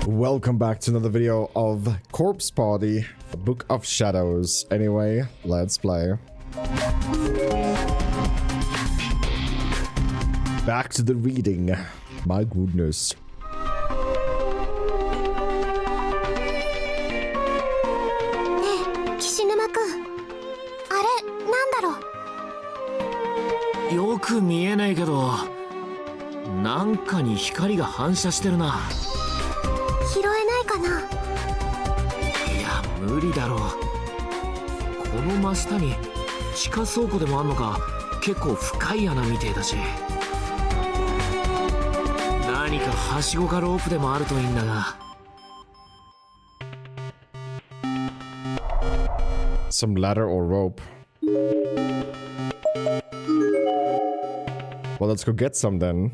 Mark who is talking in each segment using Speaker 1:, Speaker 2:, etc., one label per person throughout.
Speaker 1: Welcome back to another video of Corpse Party, Book of Shadows. Anyway, let's play. Back to the reading. My goodness.
Speaker 2: Yoku 見えないけど、なんかに光が反射してるな。
Speaker 3: 拾えないかな。
Speaker 2: いや、無理だろう。この真下に地下倉庫でもあんのか。結構深い穴みてえだし。何かはしごかロープでもあるといいんだが。
Speaker 1: Some ladder or rope. Well, let's go get some then.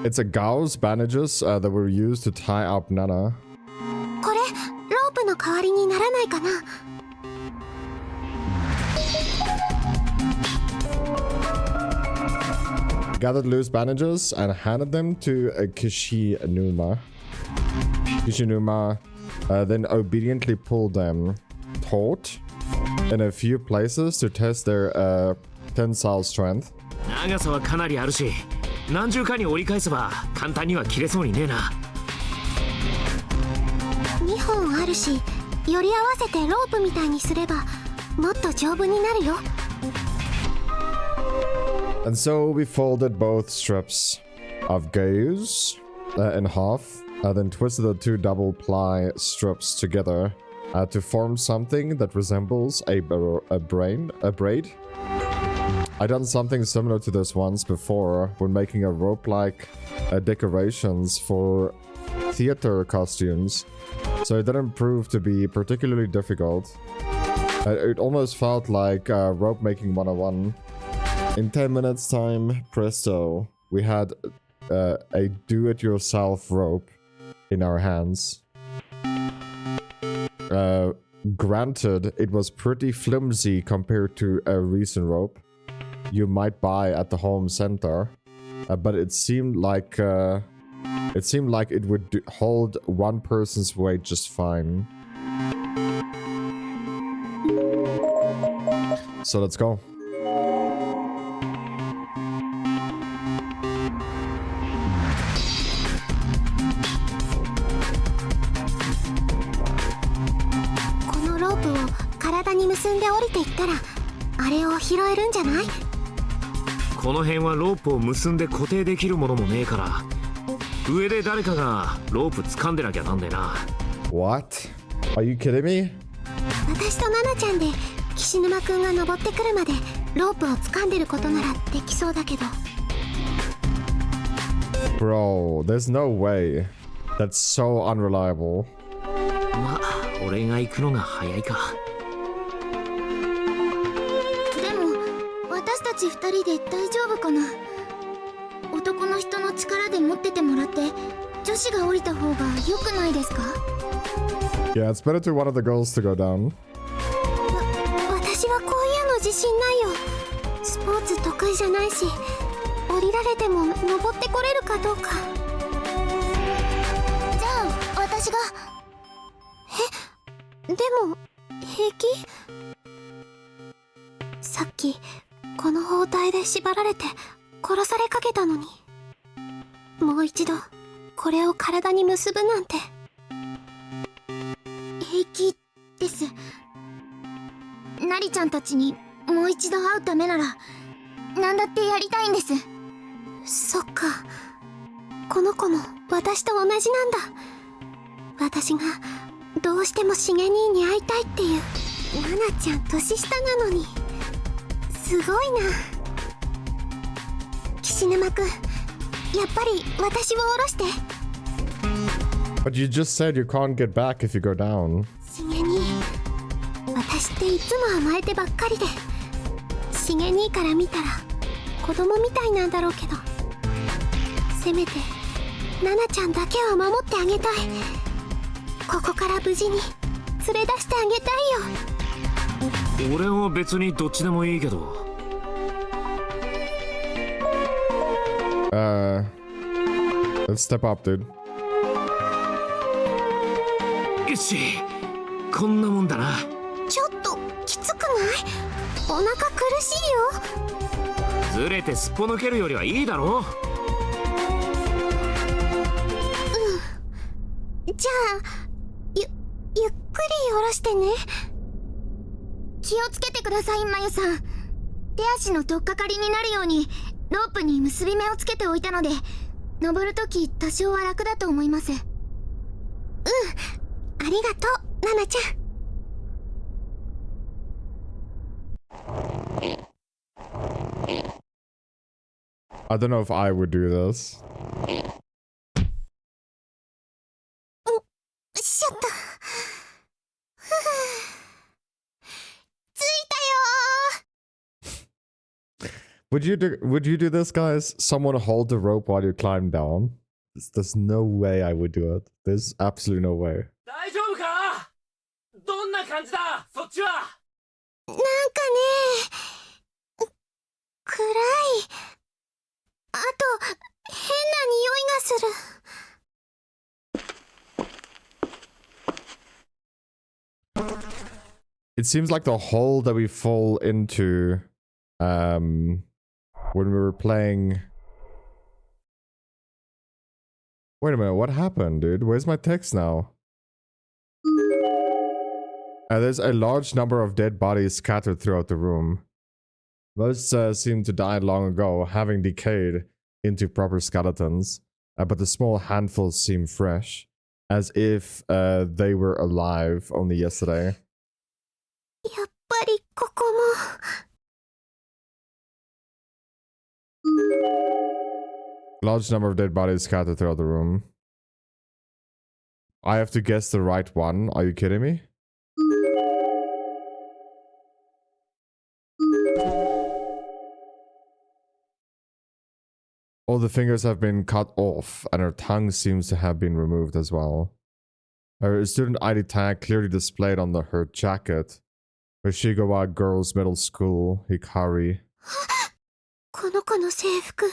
Speaker 1: It's a gauze bandages that were used to tie up Nana.
Speaker 3: これロープの代わりにならないかな。
Speaker 1: Gathered loose bandages and handed them to Kishinuma. Kishinuma then obediently pulled them taut in a few places to test their tensile strength.
Speaker 2: 長さはかなりあるし、何重かに折り返せば簡単には切れそうにねえな。
Speaker 3: 2本あるし、より合わせてロープみたいにすればもっと丈夫になるよ。
Speaker 1: And so we folded both strips of gauze in half, then twisted the two double-ply strips together to form something that resembles a braid. I'd done something similar to this once before when making a rope-like decorations for theater costumes, so it didn't prove to be particularly difficult. It almost felt like rope making 101. In 10 minutes time, presto, we had a do-it-yourself rope in our hands. Granted, it was pretty flimsy compared to a recent rope you might buy at the home center, but it seemed like it would hold one person's weight just fine. So let's go.
Speaker 3: Rope を体に結んで降りていったらあれを拾えるんじゃない？
Speaker 2: この辺はロープを結んで固定できるものもねえから、上で誰かがロープ掴んでなきゃなんねえな。
Speaker 1: What? Are you kidding me?
Speaker 3: 私とナナちゃんで岸沼くんが登ってくるまでロープを掴んでることならできそうだけど。
Speaker 1: Bro, there's no way. That's so unreliable.
Speaker 2: ま、俺が行くのが早いか。
Speaker 3: でも私たち2人で大丈夫かな。男の人の力で持っててもらって女子が降りた方が良くないですか？
Speaker 1: Yeah, it's better to one of the girls to go down.
Speaker 3: 私はこういうの自信ないよ。スポーツ得意じゃないし、降りられても登ってこれるかどうか。じゃあ私が。でも平気？さっきこの包帯で縛られて殺されかけたのに、もう一度これを体に結ぶなんて。平気です。ナリちゃんたちにもう一度会うためなら何だってやりたいんです。そっか、この子も私と同じなんだ。私がどうしてもしげ兄に会いたいっていう。ナナちゃん年下なのにすごいな。岸沼くん、やっぱり私を降ろして。
Speaker 1: But you just said you can't get back if you go down.
Speaker 3: しげ兄、私っていつも甘えてばっかりで、しげ兄から見たら子供みたいなんだろうけど、せめてナナちゃんだけは守ってあげたい。ここから無事に連れ出してあげたいよ。
Speaker 2: 俺は別にどっちでもいいけど。
Speaker 1: Let's step up, dude.
Speaker 2: よし、こんなもんだな。
Speaker 3: ちょっときつくない？お腹苦しいよ。
Speaker 2: ずれてすっぽ抜けるよりはいいだろ。
Speaker 3: じゃあゆっくり下ろしてね。気をつけてください、まゆさん。手足の取っかかりになるようにロープに結び目をつけておいたので、登るとき多少は楽だと思います。ありがとう、ナナちゃん。
Speaker 1: I don't know if I would do this.
Speaker 3: しょっと。ついたよ。
Speaker 1: Would you do this, guys? Someone hold the rope while you climb down? There's no way I would do it. There's absolutely no way.
Speaker 2: 大丈夫か？どんな感じだそっちは。
Speaker 3: なんかね、暗い。あと変な匂いがする。
Speaker 1: It seems like the hole that we fall into when we were playing. Wait a minute, what happened, dude? Where's my text now? There's a large number of dead bodies scattered throughout the room. Most seem to die long ago, having decayed into proper skeletons, but the small handfuls seem fresh, as if they were alive only yesterday.
Speaker 3: やっぱりここも。
Speaker 1: Large number of dead bodies scattered throughout the room. I have to guess the right one. Are you kidding me? All the fingers have been cut off, and her tongue seems to have been removed as well. Her student ID tag clearly displayed on her jacket. Shigawa Girls Middle School, Hikari.
Speaker 3: この子の制服、ナ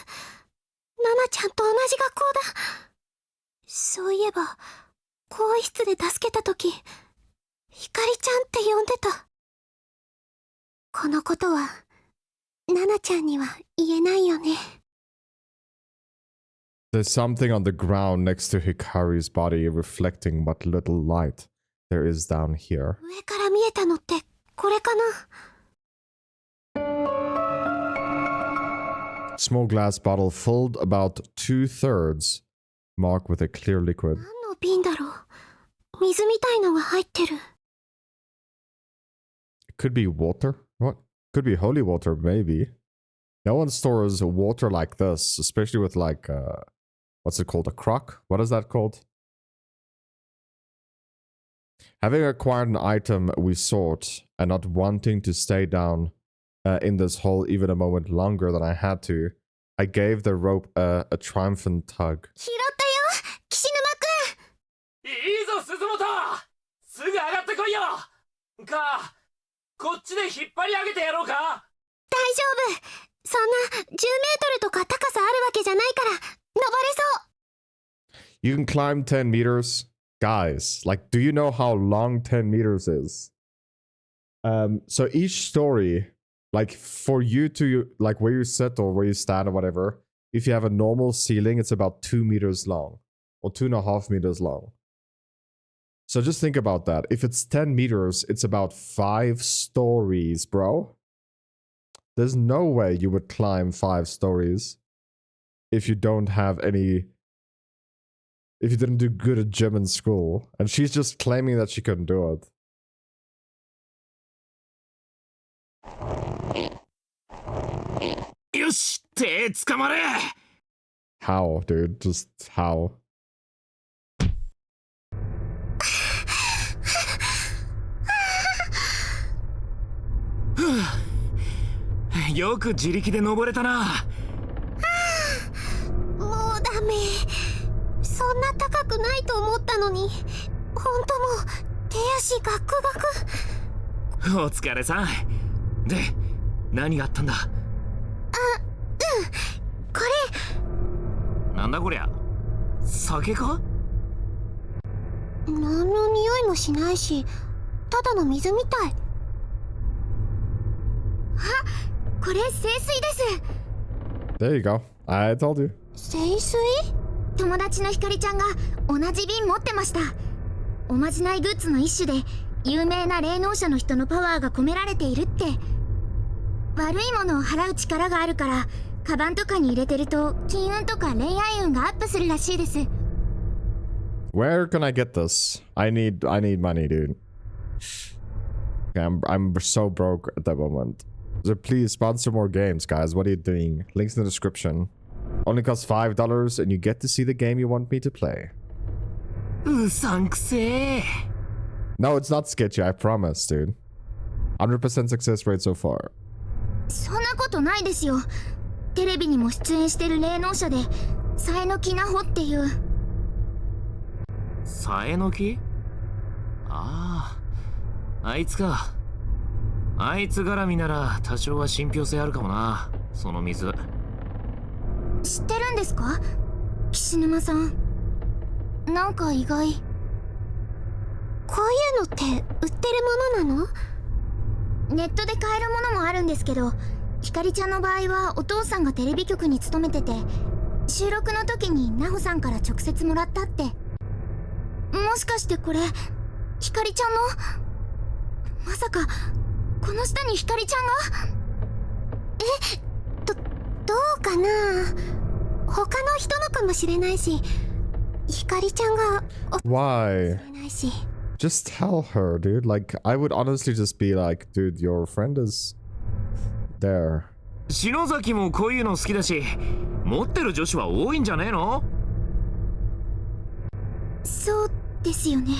Speaker 3: ナちゃんと同じ学校だ。そういえば、更衣室で助けたとき、ひかりちゃんって呼んでた。このことは、ナナちゃんには言えないよね。
Speaker 1: There's something on the ground next to Hikari's body reflecting what little light there is down here.
Speaker 3: 上から見えたのってこれかな。
Speaker 1: Small glass bottle filled about 2/3, marked with a clear liquid.
Speaker 3: 何の瓶だろう。水みたいのが入ってる。
Speaker 1: It could be water? What? Could be holy water, maybe. No one stores water like this, especially with like, what's it called? A crock? What is that called? Having acquired an item we sought, and not wanting to stay down in this hole even a moment longer than I had to, I gave the rope a triumphant tug.
Speaker 3: 拾ったよ、岸沼くん。
Speaker 2: いいぞ鈴本、すぐ上がってこいよ。か、こっちで引っ張り上げてやろうか。
Speaker 3: 大丈夫。そんな10メートルとか高さあるわけじゃないから登れそう。
Speaker 1: You can climb 10 meters? Guys, like, do you know how long 10 meters is? So each story, like, for you to, like, where you sit or where you stand or whatever, if you have a normal ceiling, it's about 2 meters long. Or 2.5 meters long. So just think about that. If it's 10 meters, it's about 5 stories, bro. There's no way you would climb 5 stories if you don't have any... If you didn't do good at gym in school. And she's just claiming that she couldn't do it.
Speaker 2: Yosh, 手つかまれ。
Speaker 1: How, dude? Just how?
Speaker 2: よく自力で登れたな。
Speaker 3: もうダメ。そんな高くないと思ったのに、ほんともう手足ガクガク。
Speaker 2: お疲れさん。で、何があったんだ？
Speaker 3: これ
Speaker 2: なんだこりゃ。酒か？
Speaker 3: 何の匂いもしないし、ただの水みたい。あ、これ聖水です。
Speaker 1: There you go. I told you.
Speaker 3: 聖水？友達のひかりちゃんが同じ瓶持ってました。おまじないグッズの一種で有名な霊能者の人のパワーが込められているって。悪いものを払う力があるから、カバンとかに入れてると金運とか恋愛運がアップするらしいです。
Speaker 1: Where can I get this? I need money, dude. Okay, I'm so broke at the moment. So please sponsor more games, guys. What are you doing? Links in the description. Only costs $5 and you get to see the game you want me to play.
Speaker 2: うさんくせえ。
Speaker 1: No, it's not sketchy, I promise, dude. 100% success rate so far.
Speaker 3: そんなことないですよ。テレビにも出演してる霊能者で、さえのきなほっていう。
Speaker 2: さえのき？ああ、あいつか。あいつ絡みなら多少は信憑性あるかもな、その水。
Speaker 3: 知ってるんですか、岸沼さん。なんか意外。こういうのって売ってるものなの？ネットで買えるものもあるんですけど、ひかりちゃんの場合はお父さんがテレビ局に勤めてて、収録の時に奈穂さんから直接もらったって。もしかしてこれひかりちゃんの？まさかこの下にひかりちゃんが？どうかな。他の人のかもしれないし、ひかりちゃんが
Speaker 1: Why?
Speaker 3: れないし。
Speaker 1: Just tell her, dude. Like, I would honestly just be like, dude, your friend is there.
Speaker 2: 篠崎もこういうの好きだし、持ってる女子は多いんじゃねえの？
Speaker 3: そうですよね。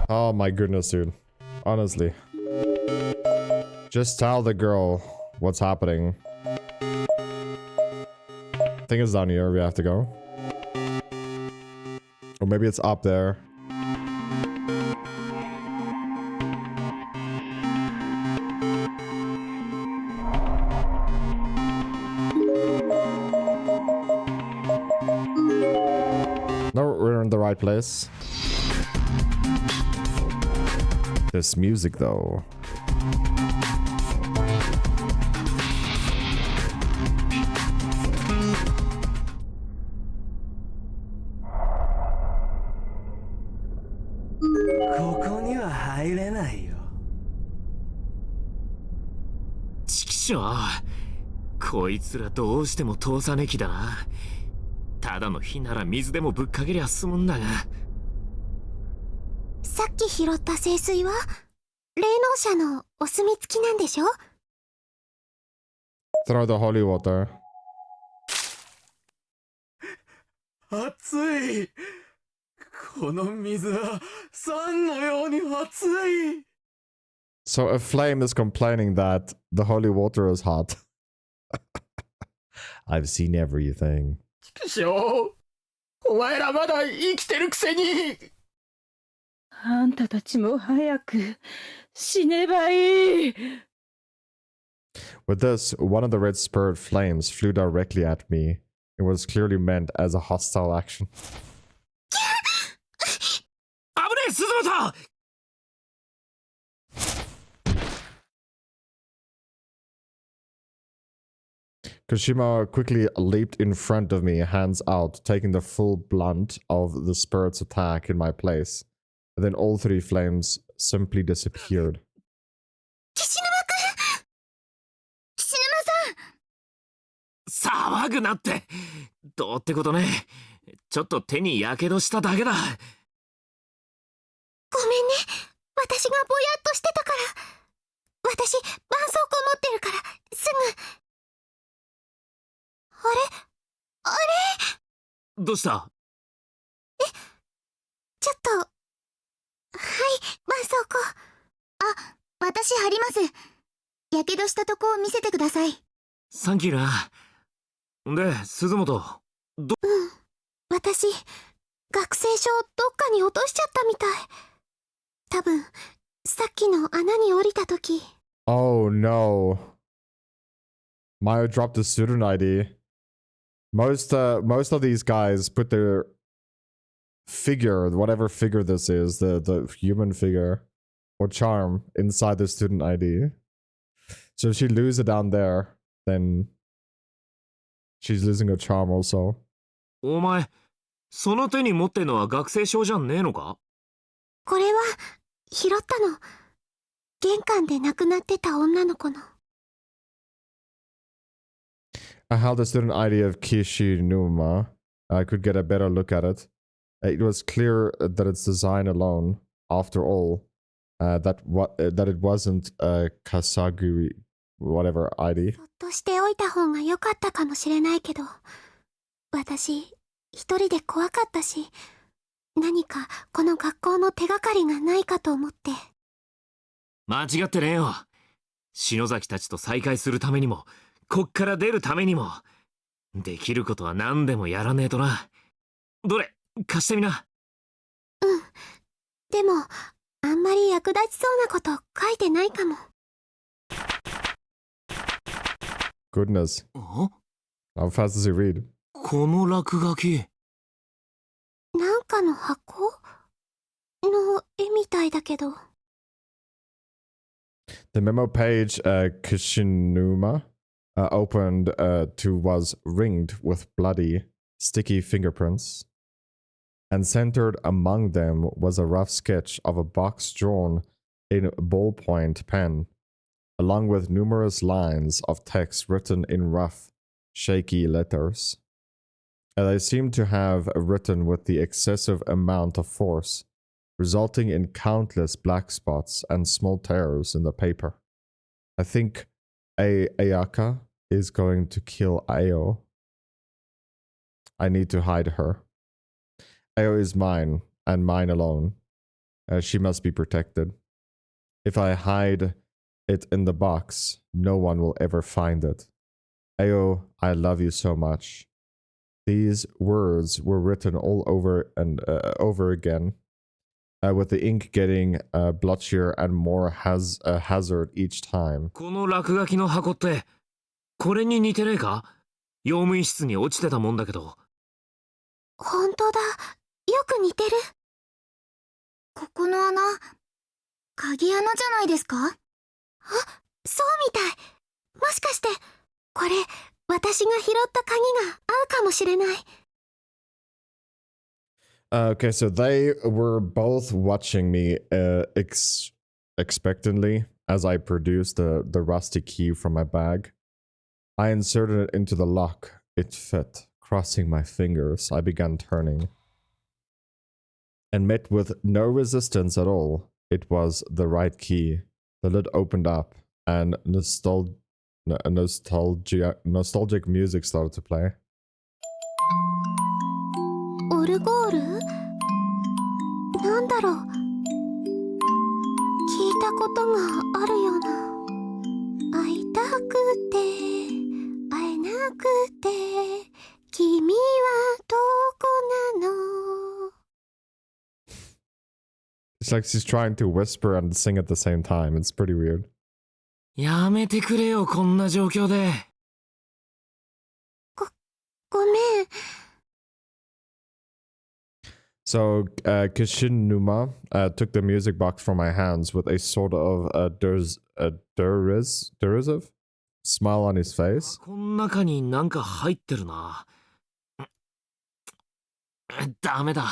Speaker 1: Oh my goodness, dude. Honestly. Just tell the girl what's happening. I think it's down here we have to go. Or maybe it's up there. No, we're in the right place. This music though.
Speaker 2: ちくしょう、こいつらどうしても通さねきだな。ただの火なら水でもぶっかけりゃ済むんだが。
Speaker 3: さっき拾った聖水は霊能者のお墨付きなんでしょ？
Speaker 1: Throw the holy water.
Speaker 4: 熱い。この水は酸のように熱い。
Speaker 1: So a flame is complaining that the holy water is hot. I've seen everything.
Speaker 4: ちくしょう、お前らまだ生きてるくせに。
Speaker 5: あんたたちも早く死ねばいい。
Speaker 1: With this, one of the red spirit flames flew directly at me. It was clearly meant as a hostile action.
Speaker 2: 危ねえ、鈴本！
Speaker 1: Kashima quickly leaped in front of me, hands out, taking the full blunt of the spirit's attack in my place. And then all three flames simply disappeared.
Speaker 3: 岸沼くん！岸沼さん！
Speaker 2: 騒ぐなって。どうってことね。ちょっと手にやけどしただけだ。
Speaker 3: ごめんね。私がぼやっとしてたから。私、絆創膏持ってるから、すぐ。あれ？あれ？
Speaker 2: どうした？
Speaker 3: ちょっと。はい、絆創膏。あ、私貼ります。やけどしたとこを見せてください。
Speaker 2: サンキューな。で、鈴本。
Speaker 3: 私、学生証どっかに落としちゃったみたい。多分、さっきの穴に降りたとき。
Speaker 1: Oh no. Maya dropped the student ID. Most of these guys put their figure, whatever figure this is, the human figure or charm inside the student ID. So if she loses it down there, then she's losing her charm also.
Speaker 2: お前、その手に持ってんのは学生証じゃねえのか？
Speaker 3: これは、拾ったの。玄関で亡くなってた女の子の。
Speaker 1: I held the student ID of Kishinuma. I could get a better look at it. It was clear that its design alone, after all, that it wasn't a Kasaguri whatever ID.
Speaker 3: そっとしておいた方が良かったかもしれないけど、私、一人で怖かったし、何かこの学校の手がかりがないかと思って。
Speaker 2: 間違ってねえよ。篠崎たちと再会するためにも、こっから出るためにも、できることは何でもやらねえとな。どれ、貸してみな。
Speaker 3: うん。でも、あんまり役立ちそうなこと書いてないかも。
Speaker 1: Goodness.
Speaker 2: ん？
Speaker 1: How fast does he read?
Speaker 2: この落書き。
Speaker 3: なんかの箱の絵みたいだけど。
Speaker 1: The memo page Kishinuma opened to was ringed with bloody, sticky fingerprints. And centered among them was a rough sketch of a box drawn in ballpoint pen, along with numerous lines of text written in rough, shaky letters. They seemed to have written with the excessive amount of force, resulting in countless black spots and small tears in the paper. I think Ayaka is going to kill Ayo. I need to hide her. Ayo is mine, and mine alone. She must be protected. If I hide it in the box, no one will ever find it. Ayo, I love you so much. These words were written all over and over again, with the ink getting blotchier and more hazard each time.
Speaker 2: この落書きの箱って、これに似てねえか？用務員室に落ちてたもんだけど。
Speaker 3: ほんとだ。よく似てる。ここの穴、鍵穴じゃないですか？あ、そうみたい。もしかして、これ、私が拾った鍵が合うかもしれない。
Speaker 1: Okay, so they were both watching me expectantly as I produced the rusty key from my bag. I inserted it into the lock. It fit. Crossing my fingers, I began turning. And met with no resistance at all. It was the right key. The lid opened up, and nostalgic music started to play.
Speaker 3: オルゴール？なんだろう。聞いたことがあるような。会いたくて会えなくて君はどこなの。
Speaker 1: It's like she's trying to whisper and sing at the same time. It's pretty weird.
Speaker 2: やめてくれよ、こんな状況で。
Speaker 3: ごめん。
Speaker 1: So Kishinuma took the music box from my hands with a sort of derisive smile on his face.
Speaker 2: この中になんか入ってるな。ダメだ。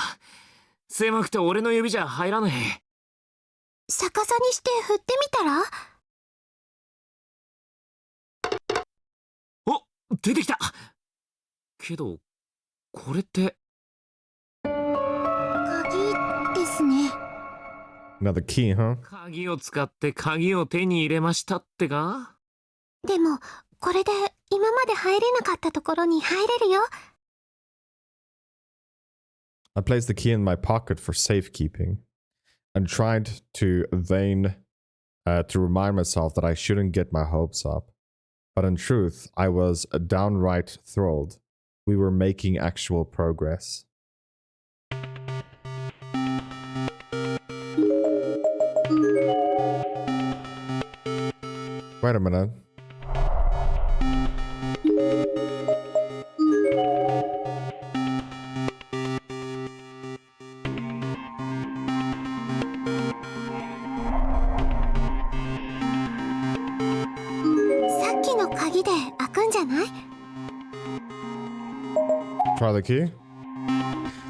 Speaker 2: 狭くて俺の指じゃ入らねえ。
Speaker 3: 逆さにして振ってみたら？
Speaker 2: お、出てきた。けど、これって。
Speaker 3: 鍵ですね。
Speaker 1: Another key, huh?
Speaker 2: 鍵を使って鍵を手に入れましたってか？
Speaker 3: でも、これで今まで入れなかったところに入れるよ。
Speaker 1: I placed the key in my pocket for safekeeping and tried to remind myself that I shouldn't get my hopes up. But in truth, I was downright thrilled. We were making actual progress. Wait a minute. Try the key.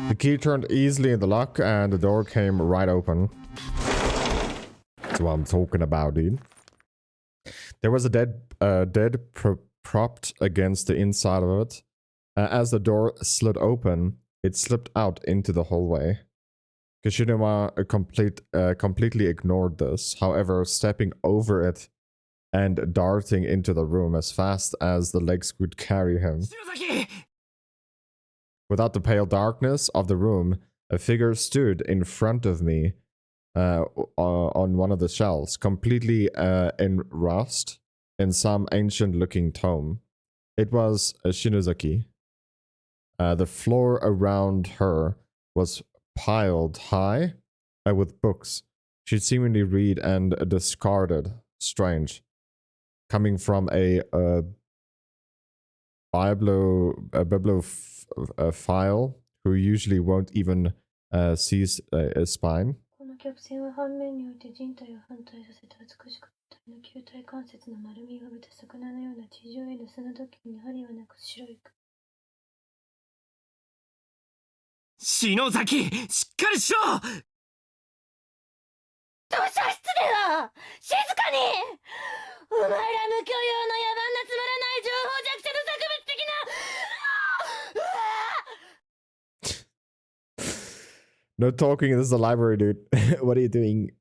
Speaker 1: The key turned easily in the lock and the door came right open. That's what I'm talking about, dude. There was a dead propped against the inside of it. As the door slid open, it slipped out into the hallway. Kishinuma completely ignored this, however, stepping over it and darting into the room as fast as the legs could carry him. Without the pale darkness of the room, a figure stood in front of me on one of the shelves, completely in rust, in some ancient-looking tome. It was Shinozaki. The floor around her was piled high with books she'd seemingly read and discarded. Strange. Coming from a bibliophile who usually won't even see a spine.
Speaker 2: Shinozaki, しっかりしろ。
Speaker 5: 図書室では静かに。お前ら無許容の野蛮なつまらない情報弱者の作物的な。
Speaker 1: No talking, this is a library, dude. What are you doing?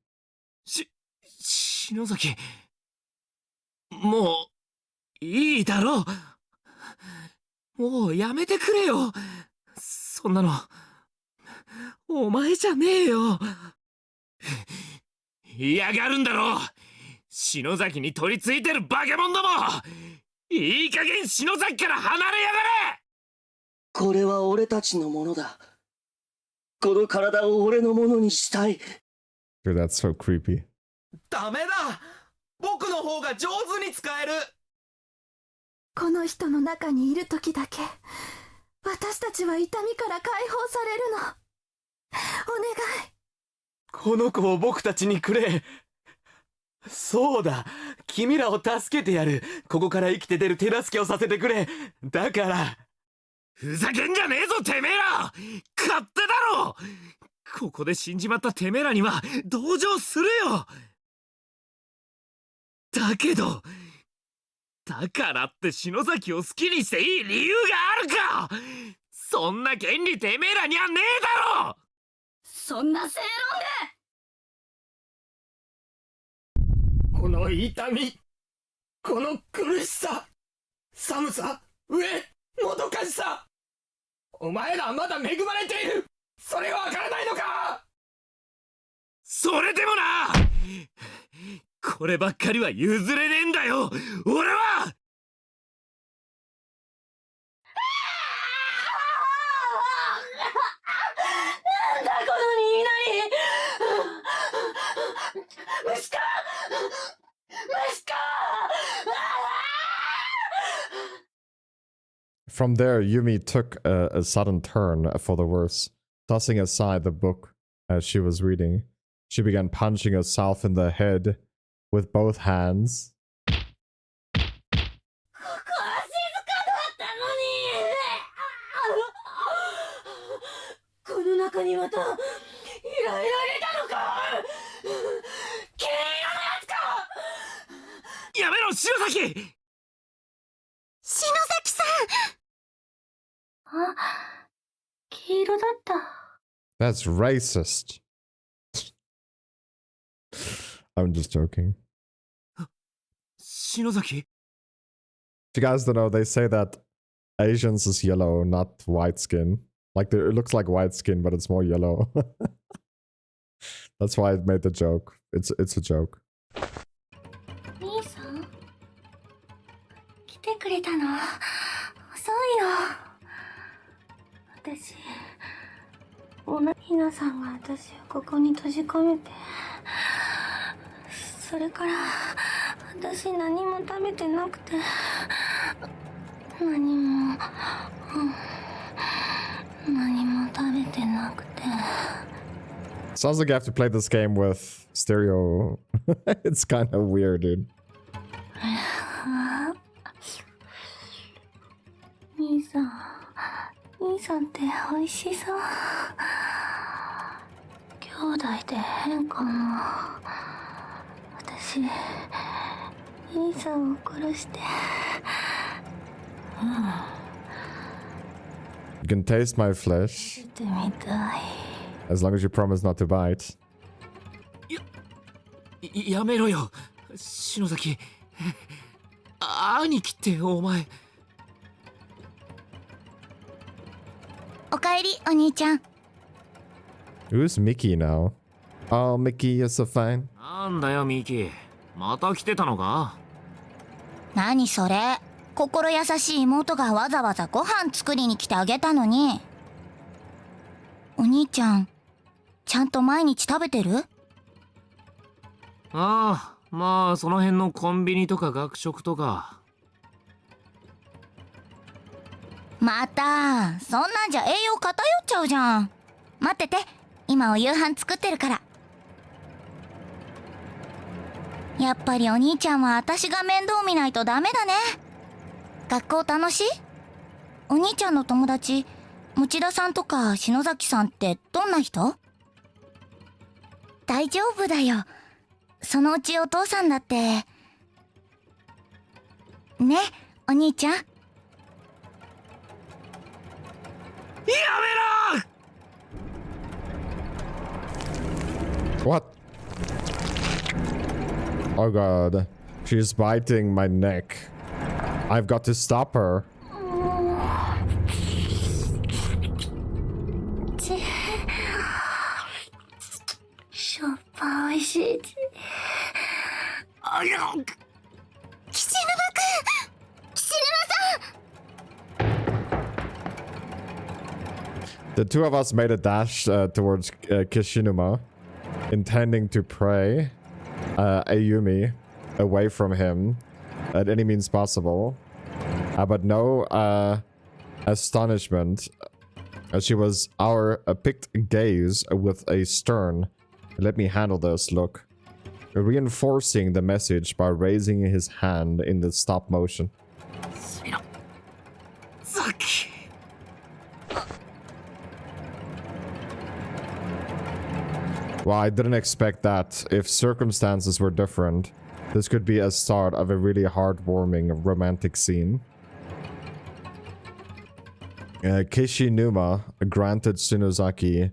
Speaker 2: 篠崎、もういいだろう。もうやめてくれよ。そんなのお前じゃねえよ。嫌がるんだろう。篠崎に取り付いてるバケモンども。いい加減篠崎から離れやがれ。
Speaker 6: これは俺たちのものだ。この体を俺のものにしたい。
Speaker 1: Dude, that's so creepy.
Speaker 4: ダメだ。僕の方が上手に使える。
Speaker 3: この人の中にいる時だけ私たちは痛みから解放されるの。お願い。
Speaker 4: この子を僕たちにくれ。そうだ、君らを助けてやる。ここから生きて出る手助けをさせてくれ。だから。
Speaker 2: ふざけんじゃねえぞてめえら。勝手だろ。ここで死んじまったてめえらには同情するよ。だけどだからって篠崎を好きにしていい理由があるか。そんな権利てめえらにはねえだろ。
Speaker 5: そんな正論で。
Speaker 4: この痛み、この苦しさ、寒さ、飢え、もどかしさ。お前らはまだ恵まれている。それはわからないのか。
Speaker 2: それでもな、こればっかりは譲れねえんだよ俺は。
Speaker 5: なんだこの言いなり。虫か虫か。
Speaker 1: From there, Yumi took a sudden turn for the worse, tossing aside the book as she was reading. She began punching herself in the head with both hands.
Speaker 5: ここは静かだったのに。この中にまたいろいろ入れたのか。金色のやつか。
Speaker 2: やめろ篠崎。
Speaker 3: 篠崎さん。
Speaker 5: あ、黄色だった。
Speaker 1: That's racist. I'm just joking.
Speaker 2: 篠崎。
Speaker 1: If you guys don't know, they say that Asians is yellow, not white skin. Like, it looks like white skin, but it's more yellow. That's why I made the joke. It's a joke.
Speaker 3: 兄さん来てくれたの。遅いよ。私、ひなさんが私をここに閉じ込めて、それから私何も食べてなくて、何も食べてなくて。
Speaker 1: Sounds like you have to play this game with stereo. It's kind of weird, dude.
Speaker 3: 兄さんって美味しそう。兄弟で変かな。私兄さんを殺して。
Speaker 1: You can taste my flesh
Speaker 3: 食べてみたい。
Speaker 1: as long as you promise not to bite.
Speaker 2: やめろよ、篠崎。兄貴ってお前。
Speaker 3: おかえり、お兄ちゃん。
Speaker 1: Who's Mickey now? Oh, Mickey, you're so fine.
Speaker 2: なんだよミキ、また来てたのか。
Speaker 3: 何それ。心優しい妹がわざわざご飯作りに来てあげたのに。お兄ちゃん、ちゃんと毎日食べてる？
Speaker 2: ああ、まあその辺のコンビニとか学食とか。
Speaker 3: また、そんなんじゃ栄養偏っちゃうじゃん。待ってて、今お夕飯作ってるから。やっぱりお兄ちゃんは私が面倒見ないとダメだね。学校楽しい？お兄ちゃんの友達、持田さんとか篠崎さんってどんな人？大丈夫だよ。そのうちお父さんだって。ね、お兄ちゃん。
Speaker 2: やめろ！
Speaker 1: What? Oh god. She's biting my neck. I've got to stop her.
Speaker 3: しょっぱおいしい。
Speaker 2: あやっ、
Speaker 3: 岸沼くん、岸沼さん。
Speaker 1: The two of us made a dash towards Kishinuma, intending to pray Ayumi away from him at any means possible. But no astonishment, as she was our picked gaze with a stern, "Let me handle this" look, reinforcing the message by raising his hand in the stop motion.
Speaker 2: さっき。
Speaker 1: Well, I didn't expect that. If circumstances were different, this could be a start of a really heartwarming romantic scene. Kishinuma granted Tsunozaki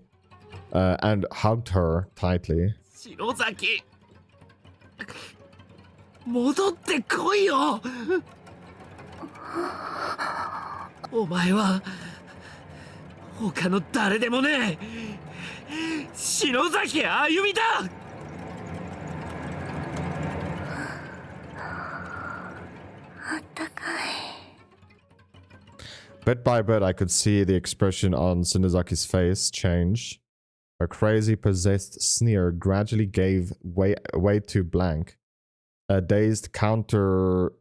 Speaker 1: and hugged her tightly.
Speaker 2: 篠崎、戻ってこいよ。お前は他の誰でもねえ。篠崎あゆみだ。
Speaker 3: あったかい。
Speaker 1: Bit by bit, I could see the expression on Tsunozaki's face change. A crazy, possessed sneer gradually gave way to blank. A dazed countenance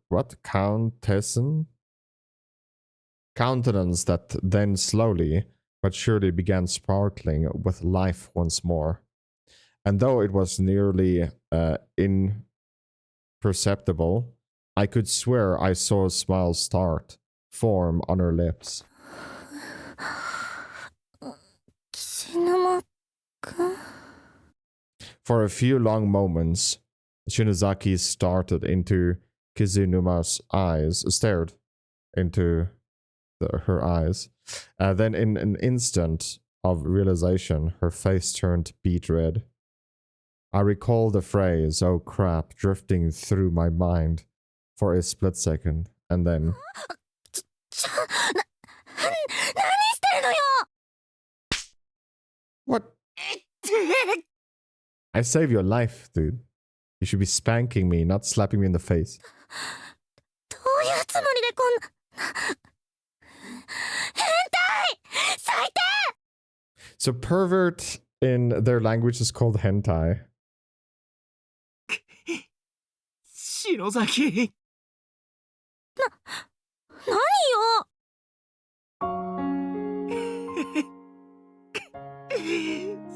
Speaker 1: that then slowly but surely began sparkling with life once more. And though it was nearly imperceptible, I could swear I saw a smile form on her lips.
Speaker 3: 岸沼くん。
Speaker 1: For a few long moments, Shinozaki stared into her eyes. Then in an instant of realization, her face turned beet red. I recall the phrase, "oh crap," drifting through my mind for a split second, and then...
Speaker 3: 何してるのよ。
Speaker 1: What? I saved your life, dude. You should be spanking me, not slapping me in the face.
Speaker 3: どういうつもりでこんな。変態！最低！
Speaker 1: So pervert in their language is called hentai.
Speaker 2: 篠篠崎。
Speaker 3: 何よ。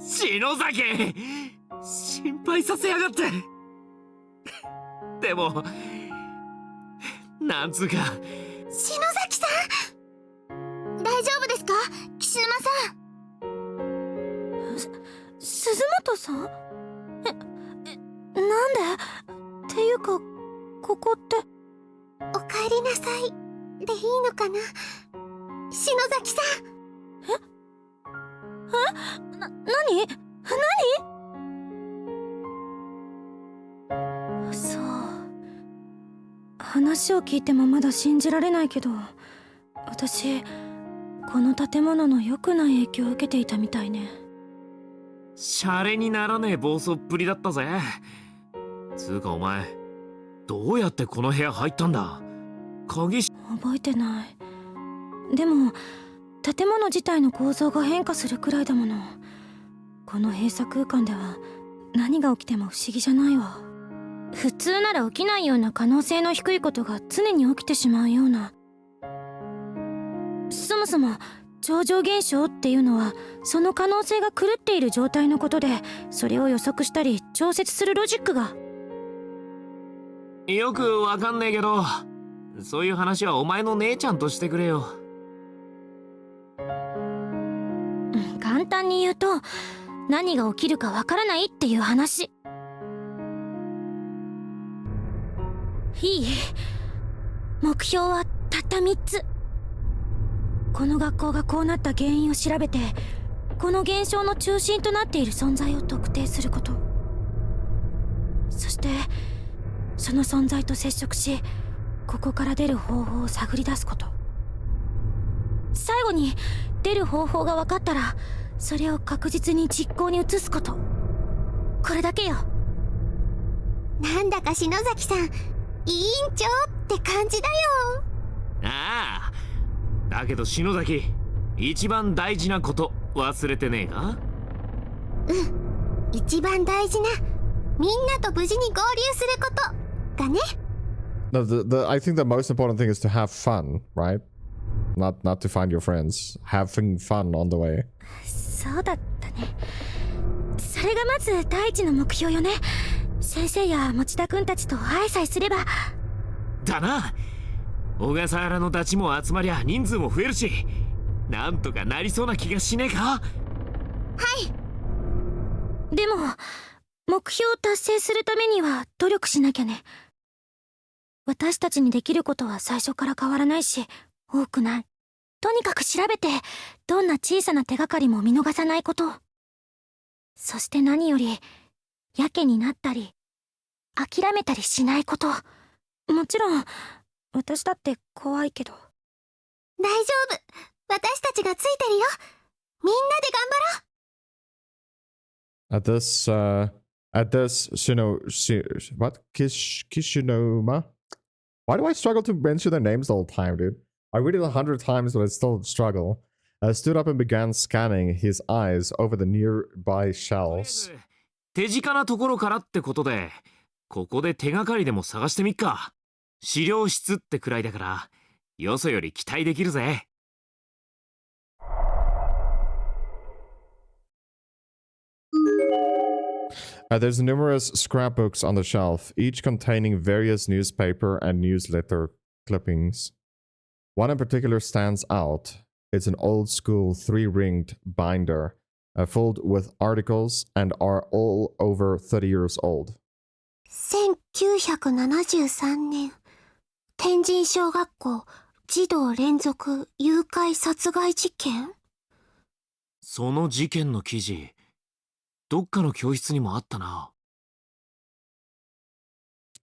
Speaker 2: 篠崎、心配させやがって。でもなんつうか。
Speaker 3: 篠崎さん、大丈夫ですか、岸沼さん。鈴本さん。なんでっていうか、ここって。おかえりなさいでいいのかな、篠崎さん。何そう、話を聞いてもまだ信じられないけど、私この建物の良くない影響を受けていたみたいね。
Speaker 2: シャレにならねえ暴走っぷりだったぜ。つうかお前、どうやってこの部屋入ったんだ。鍵
Speaker 3: 覚えてない。でも建物自体の構造が変化するくらいだもの。この閉鎖空間では何が起きても不思議じゃないわ。普通なら起きないような可能性の低いことが常に起きてしまうような。そもそも超常現象っていうのはその可能性が狂っている状態のことで、それを予測したり調節するロジックが。
Speaker 2: よくわかんねえけど、そういう話はお前の姉ちゃんとしてくれよ。
Speaker 3: 簡単に言うと、何が起きるかわからないっていう話。いい？目標はたった3つ。この学校がこうなった原因を調べて、この現象の中心となっている存在を特定すること。そしてその存在と接触し、ここから出る方法を探り出すこと。最後に出る方法が分かったら、それを確実に実行に移すこと。これだけよ。なんだか篠崎さん、委員長って感じだよ。
Speaker 2: ああ、だけど篠崎、一番大事なこと忘れてねえか。
Speaker 3: 一番大事な、みんなと無事に合流することがね。
Speaker 1: No, I think the most important thing is to have fun, right? Not to find your friends. Having fun on the way.
Speaker 3: そうだったね。それがまず第一の目標よね。先生や持田くんたちと会えさえすれば。
Speaker 2: だな。小笠原のダチも集まりゃ人数も増えるし、なんとかなりそうな気がしねえか。
Speaker 3: はい。でも目標を達成するためには努力しなきゃね。私たちにできることは最初から変わらないし、多くない。とにかく調べて、どんな小さな手がかりも見逃さないこと。そして何より、やけになったり諦めたりしないこと。もちろん私だって怖いけど。大丈夫、私たちがついてるよ。みんなで頑張ろう。
Speaker 1: At this, Kishinoma? Why do I struggle to mention their names all the time, dude? I read it 100 times, but I still struggle. Stood up and began scanning his eyes over the nearby shelves.
Speaker 2: 手近なところからってことで、ここで手がかりでも探してみっか。資料室ってくらいだから、よそより期待できるぜ。
Speaker 1: There's numerous scrapbooks on the shelf, each containing various newspaper and newsletter clippings. One in particular stands out. It's an old-school three-ringed binder, filled with articles and are all over 30 years old.
Speaker 3: 1973年、天神小学校児童連続誘拐殺害事件。
Speaker 2: その事件の記事、どっかの教室にもあったな。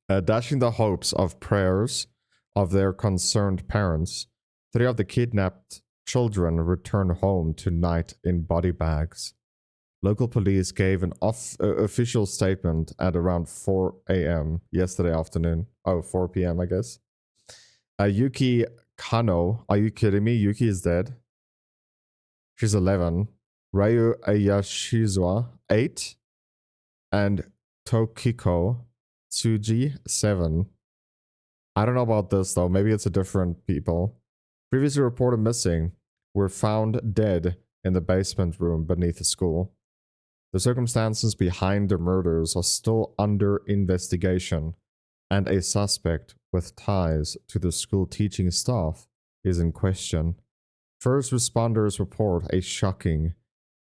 Speaker 1: Dashing the hopes of prayers of their concerned parents, 3 of the kidnapped children returned home tonight in body bags. Local police gave an official statement at around 4 a.m. yesterday afternoon. Oh, 4 p.m. I guess. Yuki Kano. Are you kidding me? Yuki is dead. She's 11. Ryu Ayashizawa, 8. And Tokiko Tsuji, 7. I don't know about this though. Maybe it's a different people. Previously reported missing were found dead in the basement room beneath the school. The circumstances behind the murders are still under investigation, and a suspect with ties to the school teaching staff is in question. First responders report a shocking,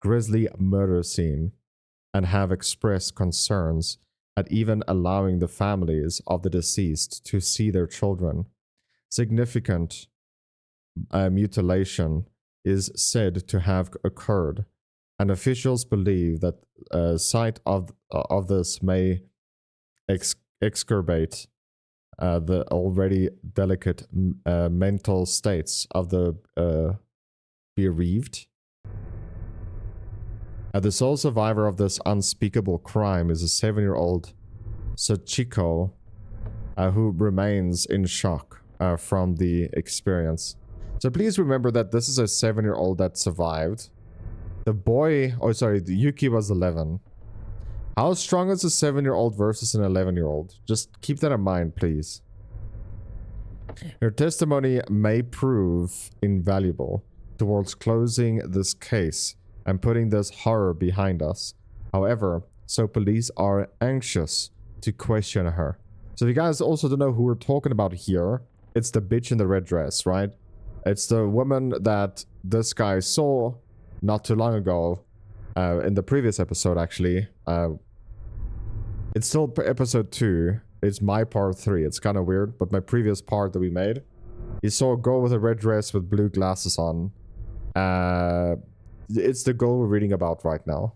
Speaker 1: grisly murder scene and have expressed concerns at even allowing the families of the deceased to see their children. Significant mutilation is said to have occurred, and officials believe that sight of this may exacerbate the already delicate mental states of the bereaved. The sole survivor of this unspeakable crime is a 7-year-old Sachiko, who remains in shock from the experience. So please remember that this is a 7-year-old that survived. The boy, oh sorry, the Yuki was 11. How strong is a 7-year-old versus an 11-year-old? Just keep that in mind, please. Her testimony may prove invaluable towards closing this case and putting this horror behind us. However, so police are anxious to question her. So if you guys also don't know who we're talking about here, it's the bitch in the red dress, right? It's the woman that this guy saw not too long ago, in the previous episode actually. It's still episode 2. It's my part 3. It's kind of weird, but my previous part that we made, you saw a girl with a red dress with blue glasses on. It's the girl we're reading about right now.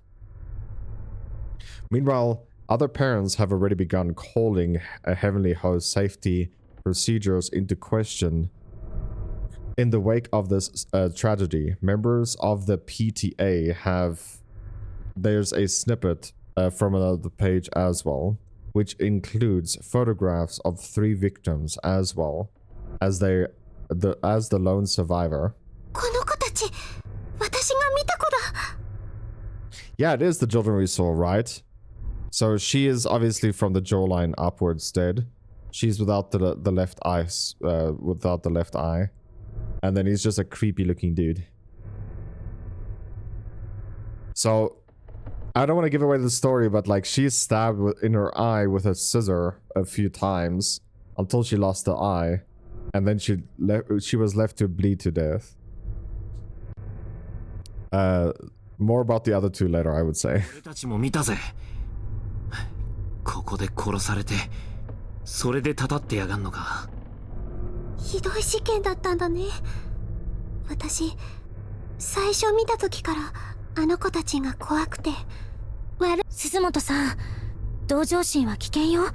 Speaker 1: Meanwhile, other parents have already begun calling a Heavenly Host safety procedures into question. In the wake of this tragedy, members of the PTA have... There's a snippet from another page as well, which includes photographs of 3 victims as well as the lone survivor. Yeah, it is the children we saw, right? So she is obviously from the jawline upwards dead. She's without the left eye, without the left eye. And then he's just a creepy looking dude. So, I don't want to give away the story, but like she's stabbed in her eye with a scissor a few times until she lost the eye. And then she was left to bleed to death. More about the other 2 later, I would say.
Speaker 2: ここで殺されて、それでたたってやがんのか。
Speaker 3: ひどい事件だったんだね。私、最初見た時からあの子たちが怖くて。
Speaker 7: 鈴本さん、同情心は危険よ。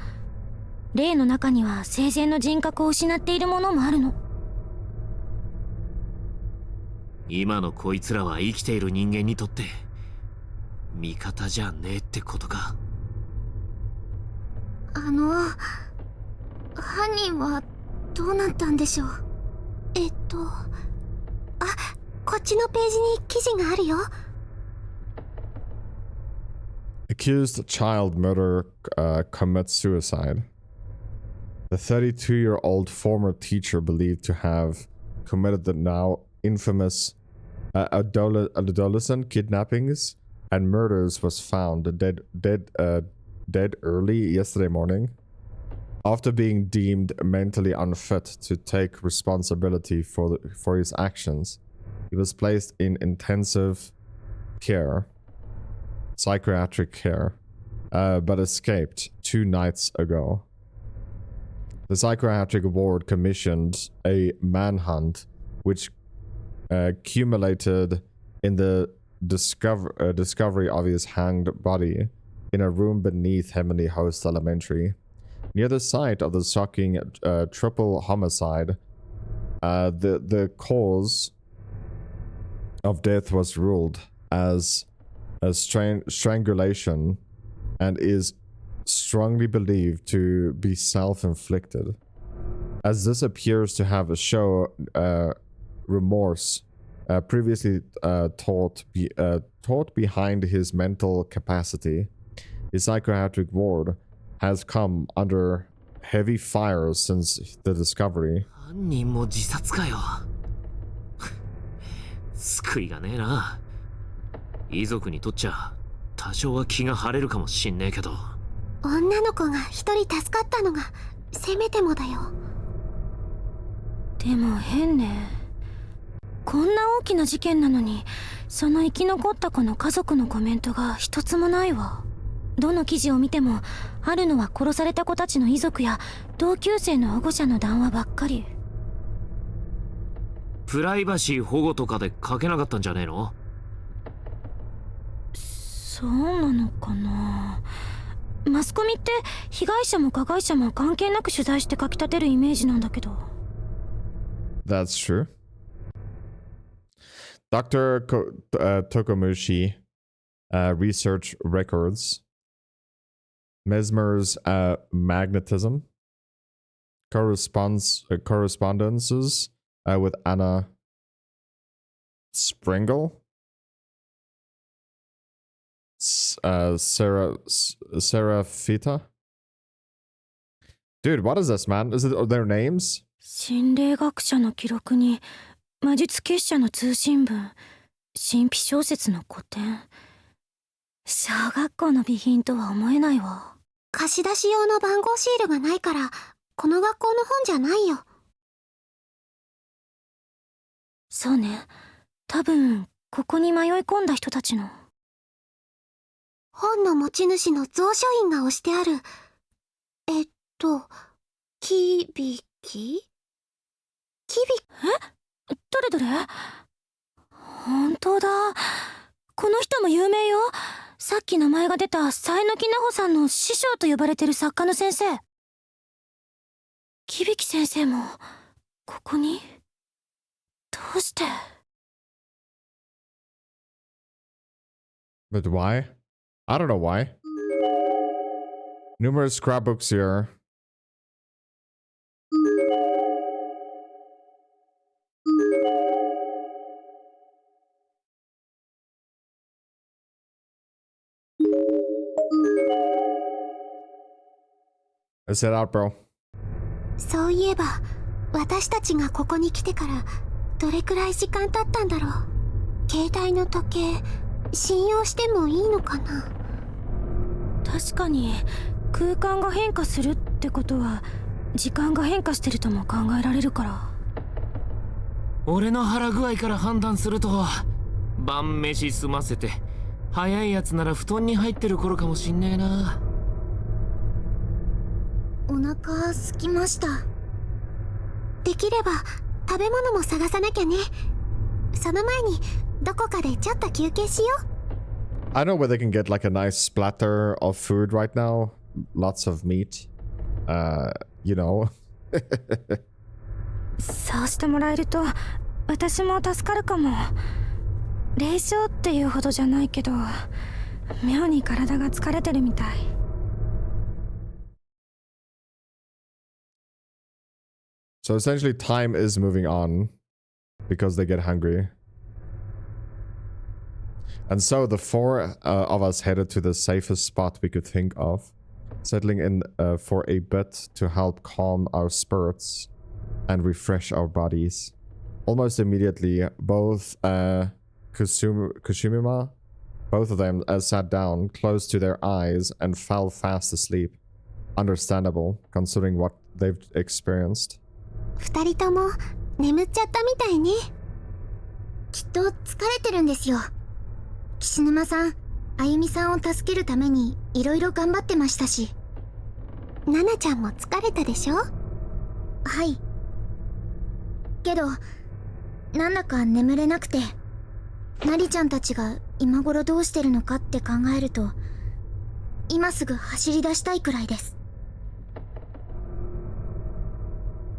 Speaker 7: 霊の中には生前の人格を失っているものもあるの。
Speaker 2: 今のこいつらは生きている人間にとって味方じゃねえってことか。
Speaker 3: 犯人はどうなったんでしょう。こっちのページに記事があるよ。
Speaker 1: Accused child murderer commits suicide. The 32-year-old former teacher believed to have committed the now infamous adolescent kidnappings and murders was found dead early yesterday morning. After being deemed mentally unfit to take responsibility for his actions, he was placed in intensive care, psychiatric care, but escaped 2 nights ago. The psychiatric ward commissioned a manhunt which culminated in the discovery of his hanged body in a room beneath Heavenly Host Elementary. Near the site of the shocking triple homicide, the cause of death was ruled as a strangulation and is strongly believed to be self-inflicted, as this appears to have a show remorse previously taught behind his mental capacity. His psychiatric ward has come under heavy fire since the discovery.
Speaker 2: 犯人も自殺かよ。救いがねえな。遺族にとっちゃ多少は気が晴れるかもしんねえけど。
Speaker 3: 女の子が一人助かったのがせめてもだよ。
Speaker 7: でも変ね。こんな大きな事件なのに、その生き残った子の家族のコメントが一つもないわ。どの記事を見てもあるのは殺された子たちの遺族や同級生の保護者の談話ばっかり。
Speaker 2: プライバシー保護とかで書けなかったんじゃねえの？
Speaker 7: そうなのかな。マスコミって被害者も加害者も関係なく取材して書き立てるイメージなんだけど。
Speaker 1: That's true. Dr. Tokomushi research records, Mesmer's magnetism, correspondences with Anna Sprengel, Seraphita. Dude, what is this, man? Is it their names?
Speaker 7: 心霊学者の記録に魔術結社の通信文、神秘小説の古典。小学校の備品とは思えないわ。
Speaker 3: 貸し出し用の番号シールがないからこの学校の本じゃないよ。
Speaker 7: そうね。多分ここに迷い込んだ人たちの。
Speaker 3: 本の持ち主の蔵書印が押してある。キビキ？キビ？
Speaker 7: どれどれ？本当だ。この人も有名よ。さっき名前が出た佐榎木奈穂さんの師匠と呼ばれてる作家の先生。キビキ先生もここに？どうして？
Speaker 1: But why? I don't know why. Numerous scrapbooks here. Let's head out, bro.
Speaker 3: そういえば私たちがここに来てからどれくらい時間経ったんだろう。携帯の時計信用してもいいのかな。
Speaker 7: 確かに空間が変化するってことは時間が変化してるとも考えられるから。
Speaker 2: 俺の腹具合から判断すると晩飯済ませて早いやつなら布団に入ってる頃かもしんねえな。
Speaker 3: お腹空きました。できれば食べ物も探さなきゃね。その前にどこかでちょっと休憩しよう。
Speaker 1: I know where they can get like a nice splatter of food right now. Lots of meat. You know.
Speaker 7: そうしてもらえると私も助かるかも。霊障っていうほどじゃないけど妙に体が疲れてるみたい。
Speaker 1: So essentially time is moving on because they get hungry. And so the four of us headed to the safest spot we could think of, settling in for a bit to help calm our spirits and refresh our bodies. Almost immediately, both Kushimima, both of them sat down close to their eyes and fell fast asleep. Understandable, considering what they've experienced.
Speaker 3: 二人とも眠っちゃったみたいね。きっと疲れてるんですよ。岸沼さん、あゆみさんを助けるためにいろいろ頑張ってましたし。ナナちゃんも疲れたでしょ？はい。けど、なんだか眠れなくて、ナリちゃんたちが今頃どうしてるのかって考えると、今すぐ走り出したいくらいです。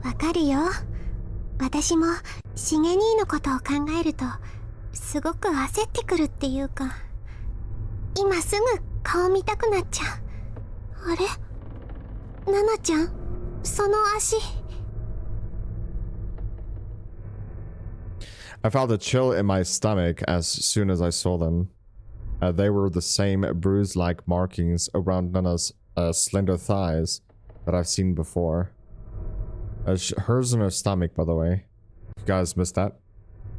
Speaker 3: わかるよ。私もしげ兄のことを考えるとすごく焦ってくるっていうか、今すぐ顔見たくなっちゃう。あれ？ナナちゃん、その足。
Speaker 1: I felt a chill in my stomach as soon as I saw them. They were the same bruise-like markings around Nana's slender thighs that I've seen before. Hers in her stomach, by the way. You guys missed that.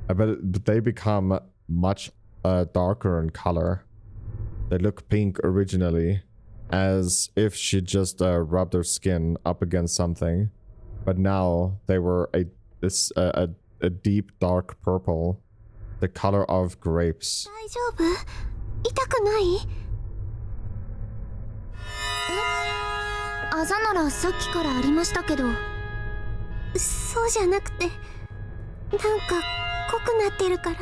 Speaker 1: But they become much darker in color. They look pink originally, as if she just rubbed her skin up against something. But now they were a deep dark purple, the color of grapes.
Speaker 3: 大丈夫？痛くない？あざならさっきからありましたけど。そうじゃなくて、なんか濃くなってるから。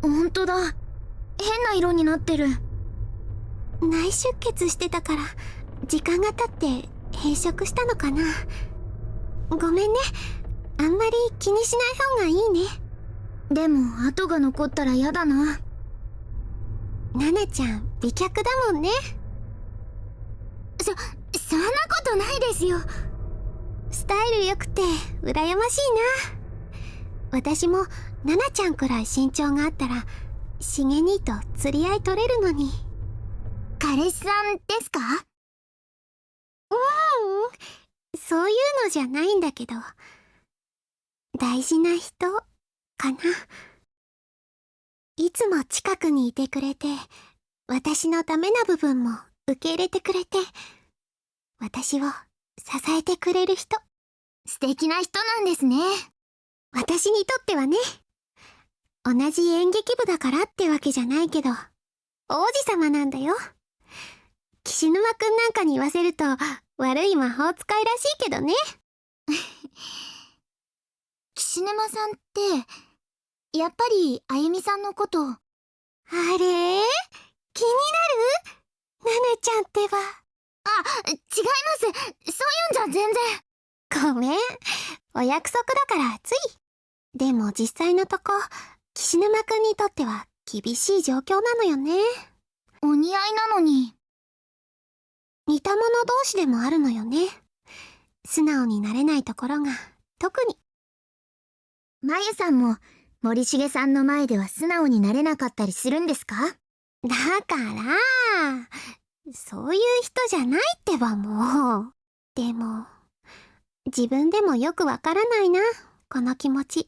Speaker 3: ほんとだ。変な色になってる。内出血してたから時間が経って変色したのかな。ごめんね。あんまり気にしない方がいいね。でも跡が残ったら嫌だな。ナナちゃん美脚だもんね。そんなことないですよ。スタイル良くて羨ましいな。私もナナちゃんくらい身長があったらしげ兄と釣り合い取れるのに。彼氏さんですか？そういうのじゃないんだけど、大事な人かな。いつも近くにいてくれて、私のダメな部分も受け入れてくれて、私を支えてくれる人。素敵な人なんですね。私にとってはね。同じ演劇部だからってわけじゃないけど、王子様なんだよ。岸沼くんなんかに言わせると悪い魔法使いらしいけどね。岸沼さんってやっぱりあゆみさんのこと。あれ？気になる？ナナちゃんってば。違います。そういうんじゃ全然。ごめん。お約束だからつい。でも実際のとこ、岸沼くんにとっては厳しい状況なのよね。お似合いなのに。似た者同士でもあるのよね。素直になれないところが特に。まゆさんも森重さんの前では素直になれなかったりするんですか？だからそういう人じゃないってばもう。でも自分でもよくわからないな、この気持ち。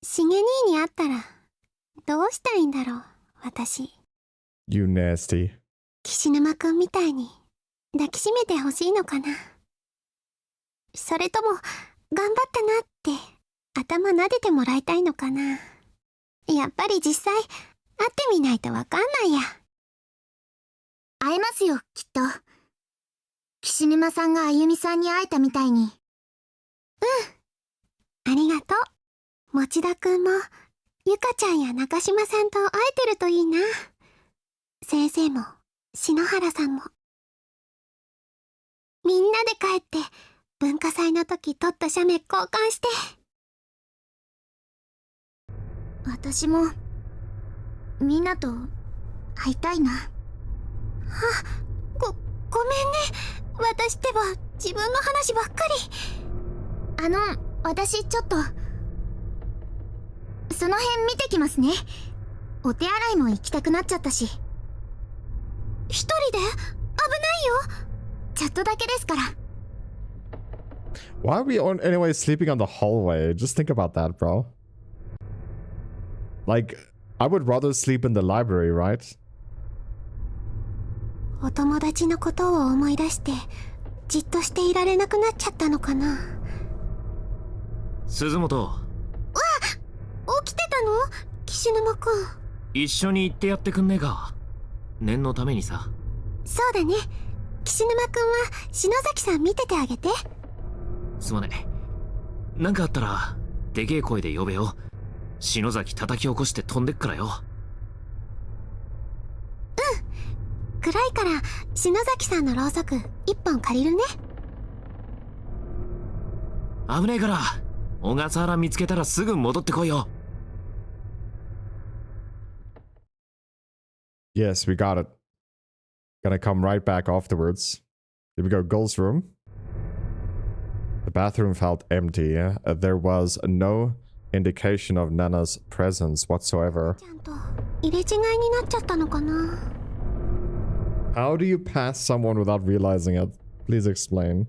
Speaker 3: しげ兄に会ったらどうしたいんだろう、私。
Speaker 1: You nasty.
Speaker 3: 岸沼くんみたいに抱きしめてほしいのかな。それとも頑張ったなって頭撫でてもらいたいのかな。やっぱり実際会ってみないとわかんないや。会えますよ、きっと。岸沼さんがあゆみさんに会えたみたいに。ありがとう。持田くんもゆかちゃんや中島さんと会えてるといいな。先生も篠原さんも。みんなで帰って文化祭の時撮った写メ交換して。私もみんなと会いたいな。ごめんね。私ってば自分の話ばっかり。私ちょっとその辺見てきますね。お手洗いも行きたくなっちゃったし。一人で？危ないよ。ちょっとだけですから。
Speaker 1: Why are we anyway sleeping on the hallway? Just think about that, bro. Like, I would rather sleep in the library, right?
Speaker 3: お友達のことを思い出してじっとしていられなくなっちゃったのかな。
Speaker 2: 鈴本。
Speaker 3: 起きてたの？岸沼くん。
Speaker 2: 一緒に行ってやってくんねえか。念のためにさ。
Speaker 3: そうだね。岸沼くんは篠崎さん見ててあげて。
Speaker 2: すまねえ。なんかあったらでけえ声で呼べよ。篠崎叩き起こして飛んでっからよ。
Speaker 3: 暗いから篠崎さんのろうそく一本借りるね。
Speaker 2: 危ねえから小笠原見つけたらすぐ戻ってこいよ。
Speaker 1: Yes, we got it. Gonna come right back afterwards. Here we go, girls' room. The bathroom felt empty. There was no indication of Nana's presence whatsoever.
Speaker 3: ちゃんと入れ違いになっちゃったのかな。
Speaker 1: How do you pass someone without realizing it? Please explain.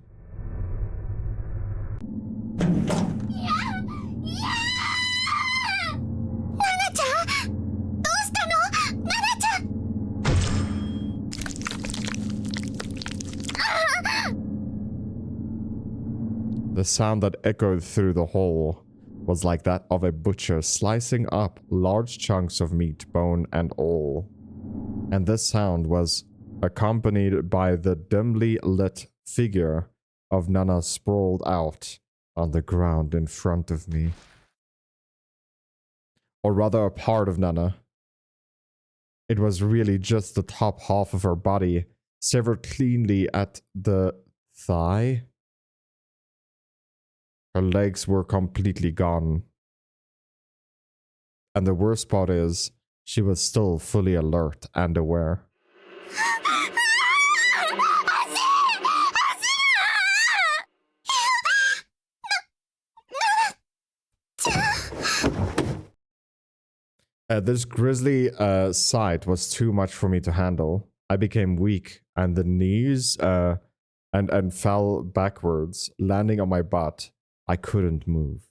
Speaker 1: The sound that echoed through the hall was like that of a butcher slicing up large chunks of meat, bone and all. And this sound was accompanied by the dimly lit figure of Nana sprawled out on the ground in front of me. Or rather, a part of Nana. It was really just the top half of her body, severed cleanly at the thigh. Her legs were completely gone. And the worst part is, she was still fully alert and aware. This grisly sight was too much for me to handle. I became weak, and the knees and fell backwards, landing on my butt. I couldn't move.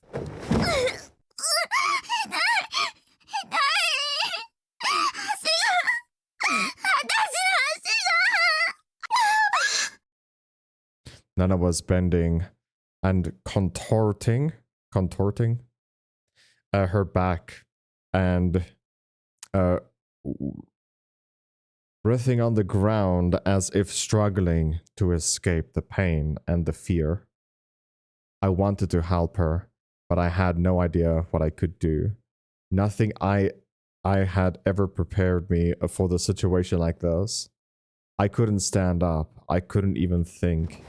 Speaker 1: Nana was bending and contorting her back and writhing on the ground as if struggling to escape the pain and the fear. I wanted to help her, but I had no idea what I could do. Nothing I had ever prepared me for the situation like this. I couldn't stand up. I couldn't even think.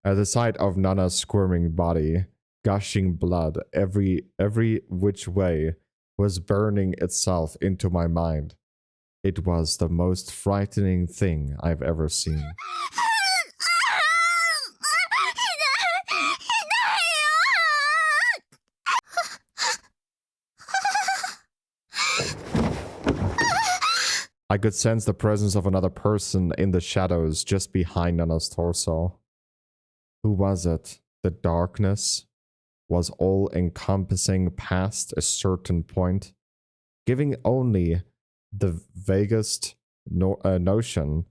Speaker 1: At the sight of Nana's squirming body, gushing blood every which way, was burning itself into my mind. It was the most frightening thing I've ever seen. I could sense the presence of another person in the shadows just behind Nana's torso. Who was it? The darkness was all-encompassing past a certain point, giving only the vaguest notion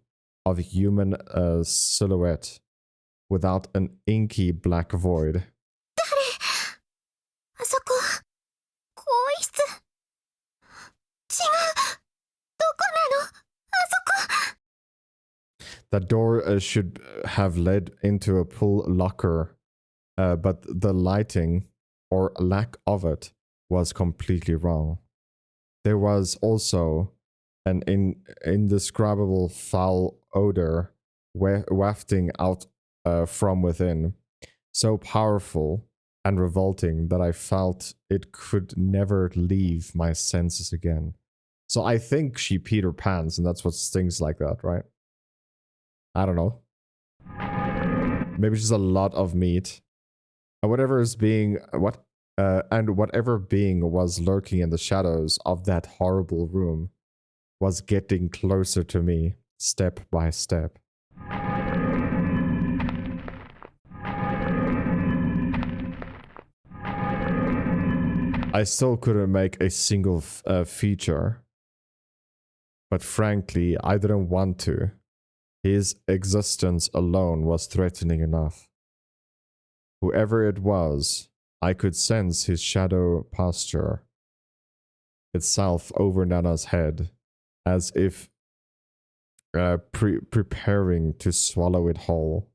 Speaker 1: of a human silhouette without an inky black void. The door should have led into a pool locker, but the lighting, or lack of it, was completely wrong. There was also an indescribable foul odor wafting out from within, so powerful and revolting that I felt it could never leave my senses again. So I think she peed her pants, and that's what stings like that, right? I don't know. Maybe just a lot of meat. Whatever being was lurking in the shadows of that horrible room was getting closer to me, step by step. I still couldn't make a single feature, but frankly, I didn't want to. His existence alone was threatening enough. Whoever it was, I could sense his shadow posture itself over Nana's head, as if preparing to swallow it whole,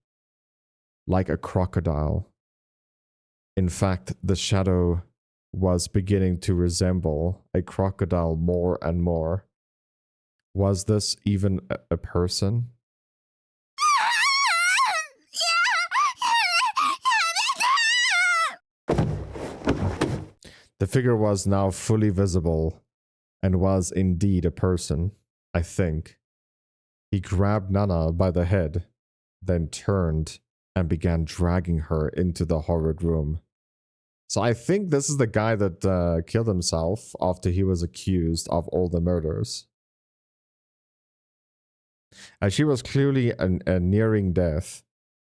Speaker 1: like a crocodile. In fact, the shadow was beginning to resemble a crocodile more and more. Was this even a person? The figure was now fully visible and was indeed a person, I think. He grabbed Nana by the head, then turned and began dragging her into the horrid room. So I think this is the guy that killed himself after he was accused of all the murders. She was clearly nearing death,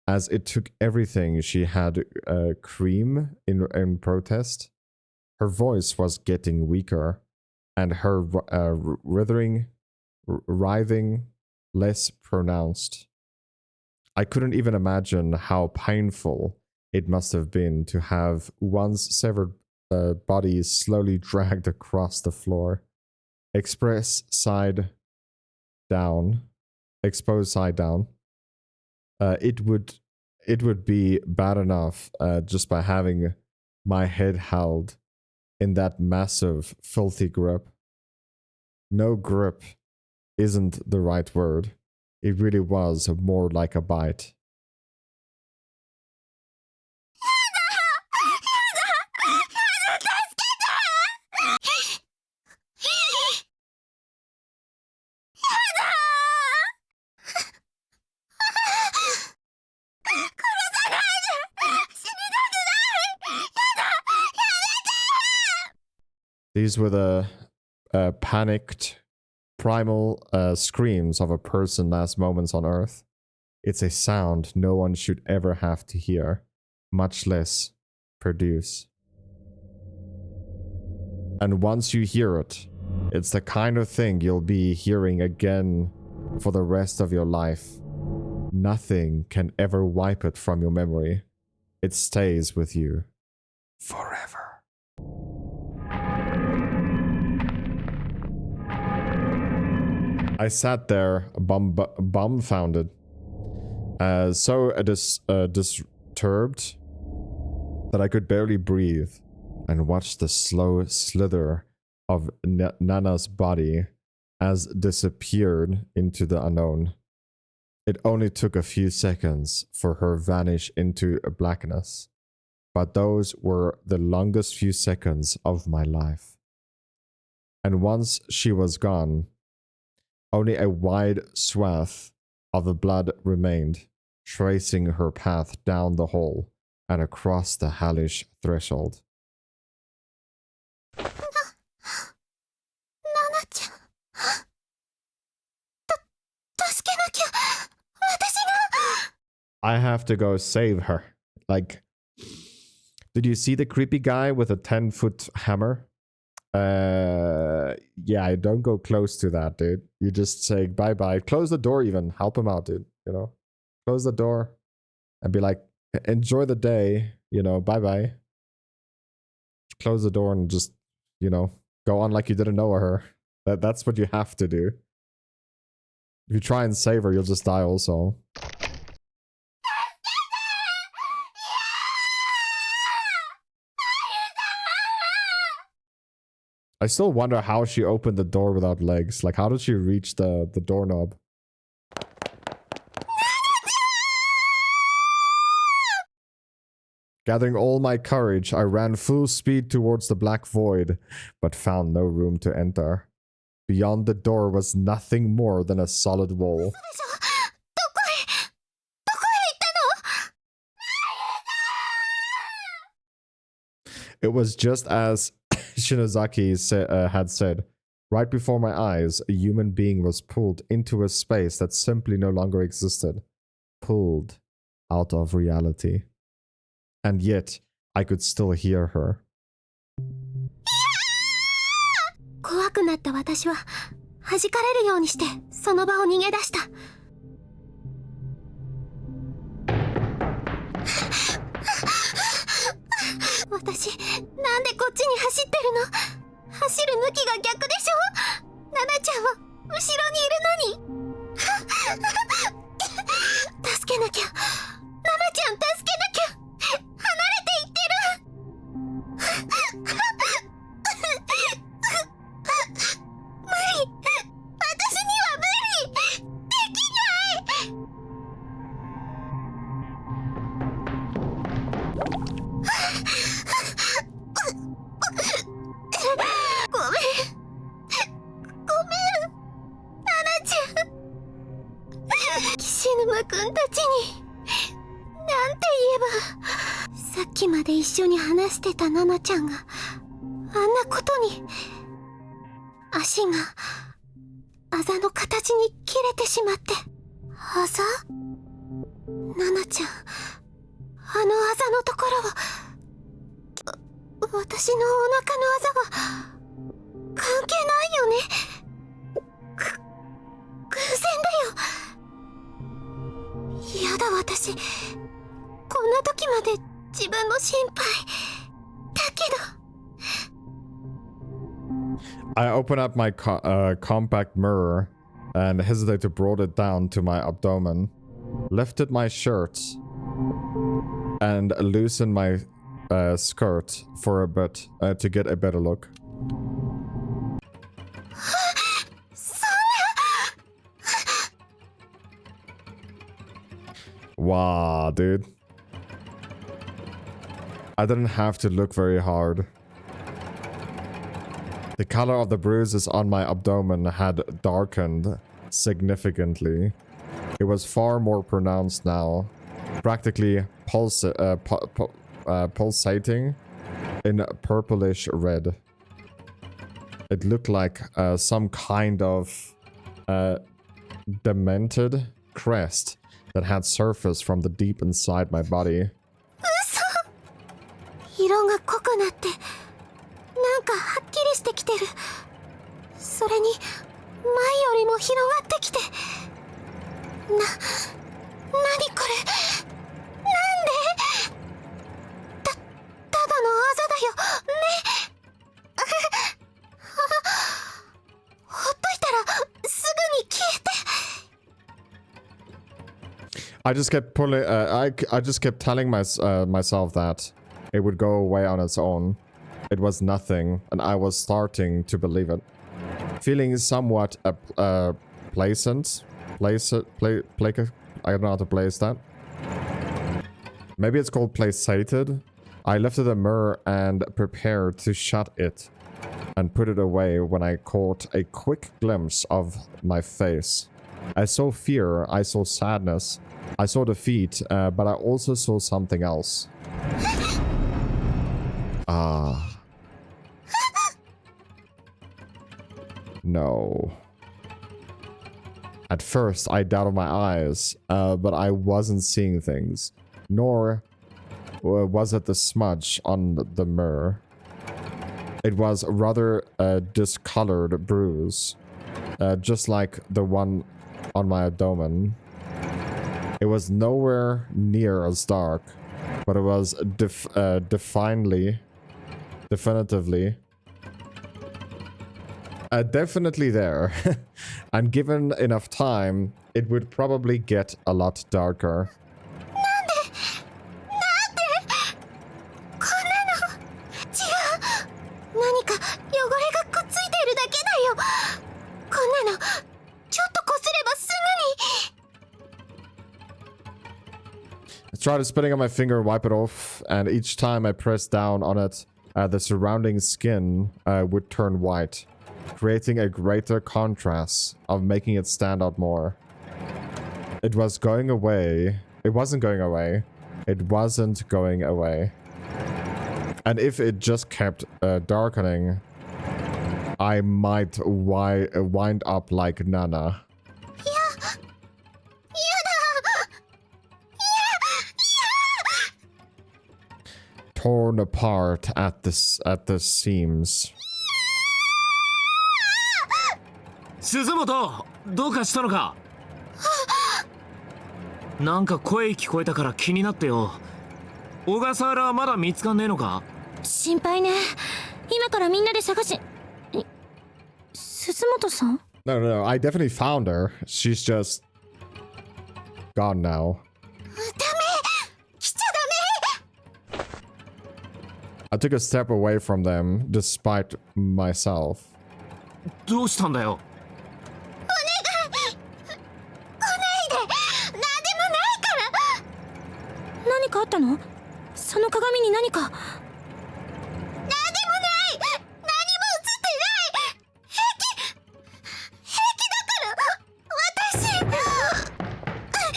Speaker 1: as it took everything she had cream in protest. Her voice was getting weaker, and her writhing less pronounced. I couldn't even imagine how painful it must have been to have one's severed body slowly dragged across the floor, exposed side down. It would be bad enough just by having my head held in that massive, filthy grip. No, grip isn't the right word. It really was more like a bite. These were the panicked, primal screams of a person last moments on Earth. It's a sound no one should ever have to hear, much less produce. And once you hear it, it's the kind of thing you'll be hearing again for the rest of your life. Nothing can ever wipe it from your memory. It stays with you forever. I sat there, dumbfounded, so disturbed that I could barely breathe, and watched the slow slither of Nana's body as disappeared into the unknown. It only took a few seconds for her vanish into blackness, but those were the longest few seconds of my life. And once she was gone, only a wide swath of the blood remained, tracing her path down the hall and across the hellish threshold. I have to go save her. Like, did you see the creepy guy with a 10-foot hammer? Yeah, don't go close to that, dude. You just say bye-bye. Close the door even. Help him out, dude. You know? Close the door and be like, enjoy the day. You know, bye-bye. Close the door and just, you know, go on like you didn't know her. That's what you have to do. If you try and save her, you'll just die also. I still wonder how she opened the door without legs. Like, how did she reach the doorknob? Gathering all my courage, I ran full speed towards the black void, but found no room to enter. Beyond the door was nothing more than a solid wall. It was just as Shinozaki had said. Right before my eyes, a human being was pulled into a space that simply no longer existed. Pulled out of reality. And yet, I could still hear her.
Speaker 3: 怖くなった私は弾かれるようにしてその場を逃げ出した。私なんでこっちに走ってるの？走る向きが逆でしょ？ナナちゃんは後ろにいるのに。助けなきゃ。ナナちゃん助けなきゃ。離れていってる。無理。私には無理。できない。ごめん。ごめん。ナナちゃん。岸沼くんたちに。なんて言えば。さっきまで一緒に話してたナナちゃんがあんなことに。足があざざの形に切れてしまって。あざ？ナナちゃん、あのあざのところは、私のお腹のあざは関係ないよね。偶然だよ。やだ、私こんな時まで自分の心配だけど。
Speaker 1: I open up my compact mirror and hesitate to broad it down to my abdomen, lifted my shirt, and loosened my skirt for a bit to get a better look. Wow, dude. I didn't have to look very hard. The color of the bruises on my abdomen had darkened significantly. It was far more pronounced now, practically pulsating in purplish red. It looked like some kind of demented crest that had surfaced from the deep inside my body.
Speaker 3: 色が濃くなってなんかはっきりしてきてる。それに前よりも広がってきて。何これ。なんで。ただのあざだよね。ほっといたらすぐに消えて。
Speaker 1: I just kept pulling. I just kept telling myself that it would go away on its own. It was nothing, and I was starting to believe it. Feeling somewhat placent. I don't know how to place that. Maybe it's called placated. I lifted the mirror and prepared to shut it and put it away when I caught a quick glimpse of my face. I saw fear, I saw sadness, I saw defeat, but I also saw something else. No. At first, I doubted my eyes, but I wasn't seeing things. Nor was it the smudge on the mirror. It was rather a discolored bruise, just like the one on my abdomen. It was nowhere near as dark, but it was definitely definitely there. And given enough time, it would probably get a lot darker. I tried spitting on my finger and wipe it off, and each time I pressed down on it, the surrounding skin would turn white, creating a greater contrast of making it stand out more. It was going away. It wasn't going away. It wasn't going away. And if it just kept darkening, I might wind up like Nana. Torn apart at the seams.
Speaker 2: 鈴本、どうかしたのか？なんか声聞こえたから気になってよ。小笠原はまだ見つかんねえのか？
Speaker 7: 心配ね。今からみんなで探し。鈴本さん？
Speaker 1: No, I definitely found her. She's just gone now. I took a step away from them, despite myself.
Speaker 2: どうしたんだよ？
Speaker 7: 何かあったの？その鏡に何か。何でもない。
Speaker 3: 何も映ってない。平気だから。私。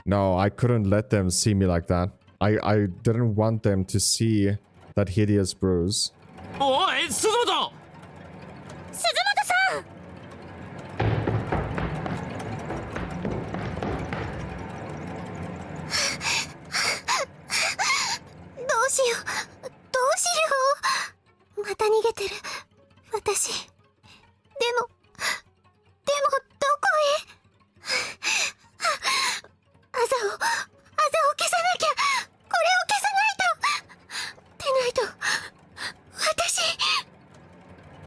Speaker 1: No, I couldn't let them see me like that. I didn't want them to see that hideous bruise.
Speaker 2: おい、鈴本！
Speaker 7: 鈴本さん！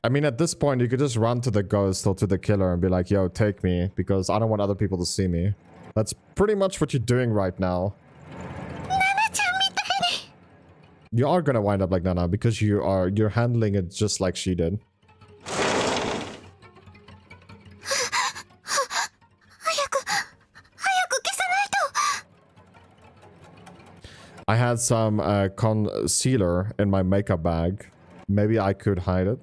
Speaker 1: I mean, at this point, you could just run to the ghost or to the killer and be like, yo, take me, because I don't want other people to see me. That's pretty much what you're doing right now. You are gonna wind up like Nana, because you're handling it just like she did. I had some concealer in my makeup bag. Maybe I could hide it.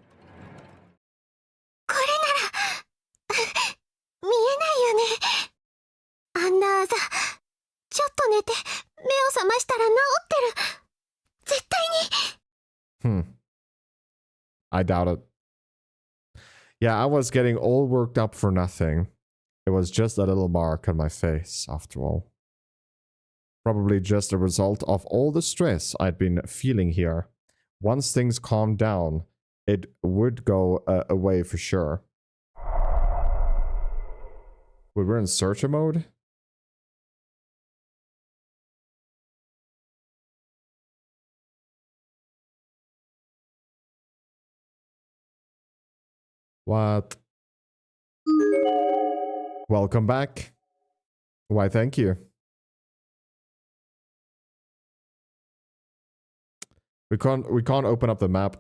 Speaker 1: I doubt it. Yeah, I was getting all worked up for nothing. It was just a little mark on my face, after all. Probably just a result of all the stress I'd been feeling here. Once things calmed down, it would go away for sure. We were in searcher mode? What? Welcome back. Why, thank you. We can't open up the map.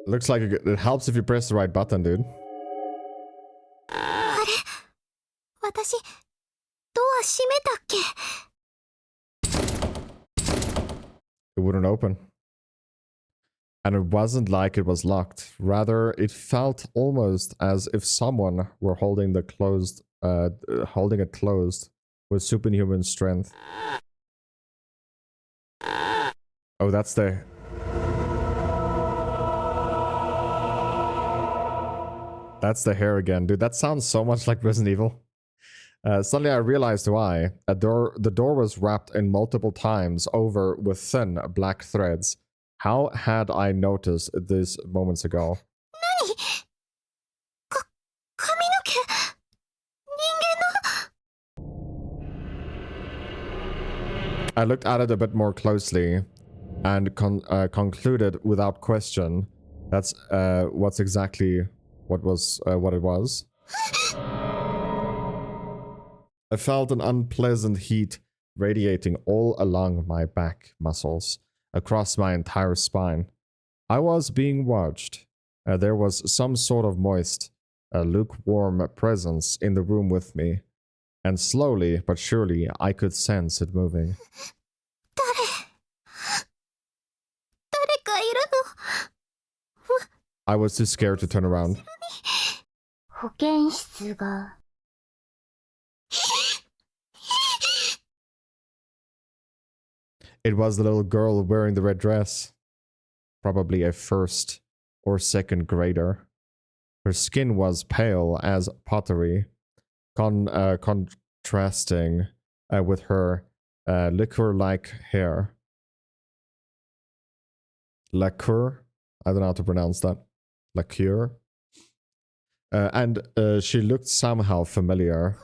Speaker 1: Looks like it helps if you press the right button, dude. It wouldn't open. And it wasn't like it was locked. Rather, it felt almost as if someone were holding it closed with superhuman strength. Oh, that's the... That's the hair again, dude. That sounds so much like Resident Evil. Suddenly I realized why. The door was wrapped in multiple times over with thin black threads. How had I noticed this moments ago? I looked at it a bit more closely and concluded without question that's what it was. I felt an unpleasant heat radiating all along my back muscles, across my entire spine. I was being watched. There was some sort of moist, lukewarm presence in the room with me, and slowly but surely I could sense it moving. I was too scared to turn around. It was the little girl wearing the red dress. Probably a first or second grader. Her skin was pale as pottery, contrasting with her liquor-like hair. Lacquer? I don't know how to pronounce that. Lacquer? And she looked somehow familiar.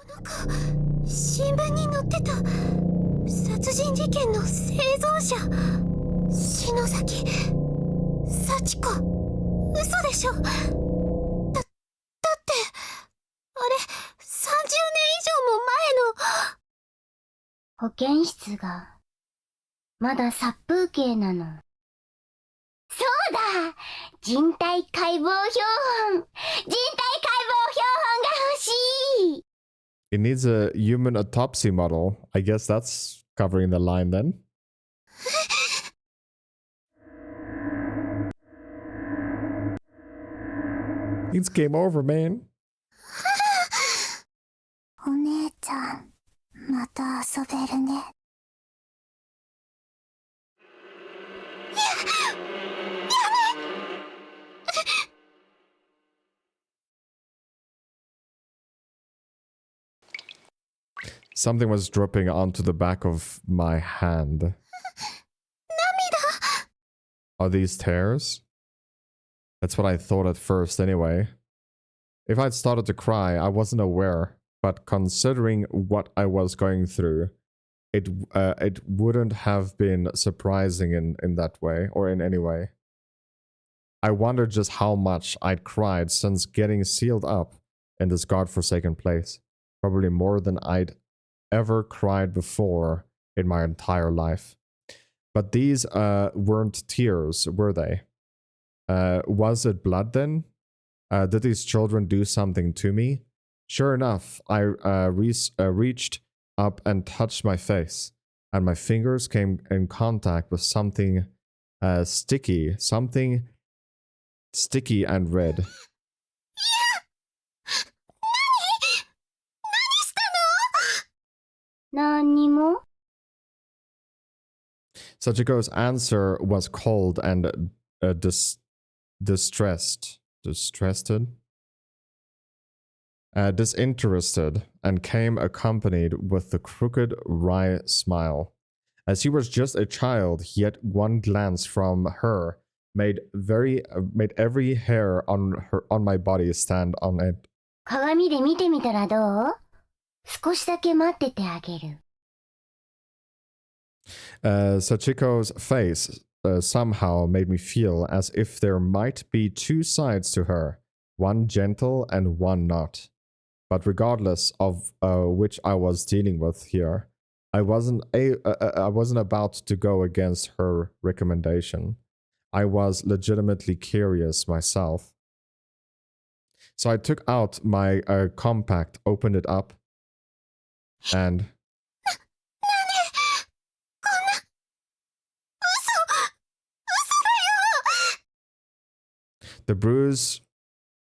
Speaker 1: It needs a human autopsy model. I guess that's covering the line then. It's game over, man. Something was dripping onto the back of my hand. Are these tears? That's what I thought at first anyway. If I'd started to cry, I wasn't aware, but considering what I was going through, it wouldn't have been surprising in that way or in any way. I wondered just how much I'd cried since getting sealed up in this godforsaken place. Probably more than I'd ever cried before in my entire life. But these weren't tears, were they? Was it blood then? Did these children do something to me? Sure enough, I reached up and touched my face, and my fingers came in contact with something sticky, something sticky and red.
Speaker 3: 何にも
Speaker 1: Sachiko's answer was cold and disinterested, and came accompanied with the crooked wry smile. As he was just a child, yet one glance from her made every hair on my body stand on end.
Speaker 3: 鏡で見てみたらどう？少しだけ待っててあげる。
Speaker 1: Sachiko's face somehow made me feel as if there might be two sides to her, one gentle and one not. But regardless of which I was dealing with here, I wasn't about to go against her recommendation. I was legitimately curious myself. So I took out my compact, opened it up, and the bruise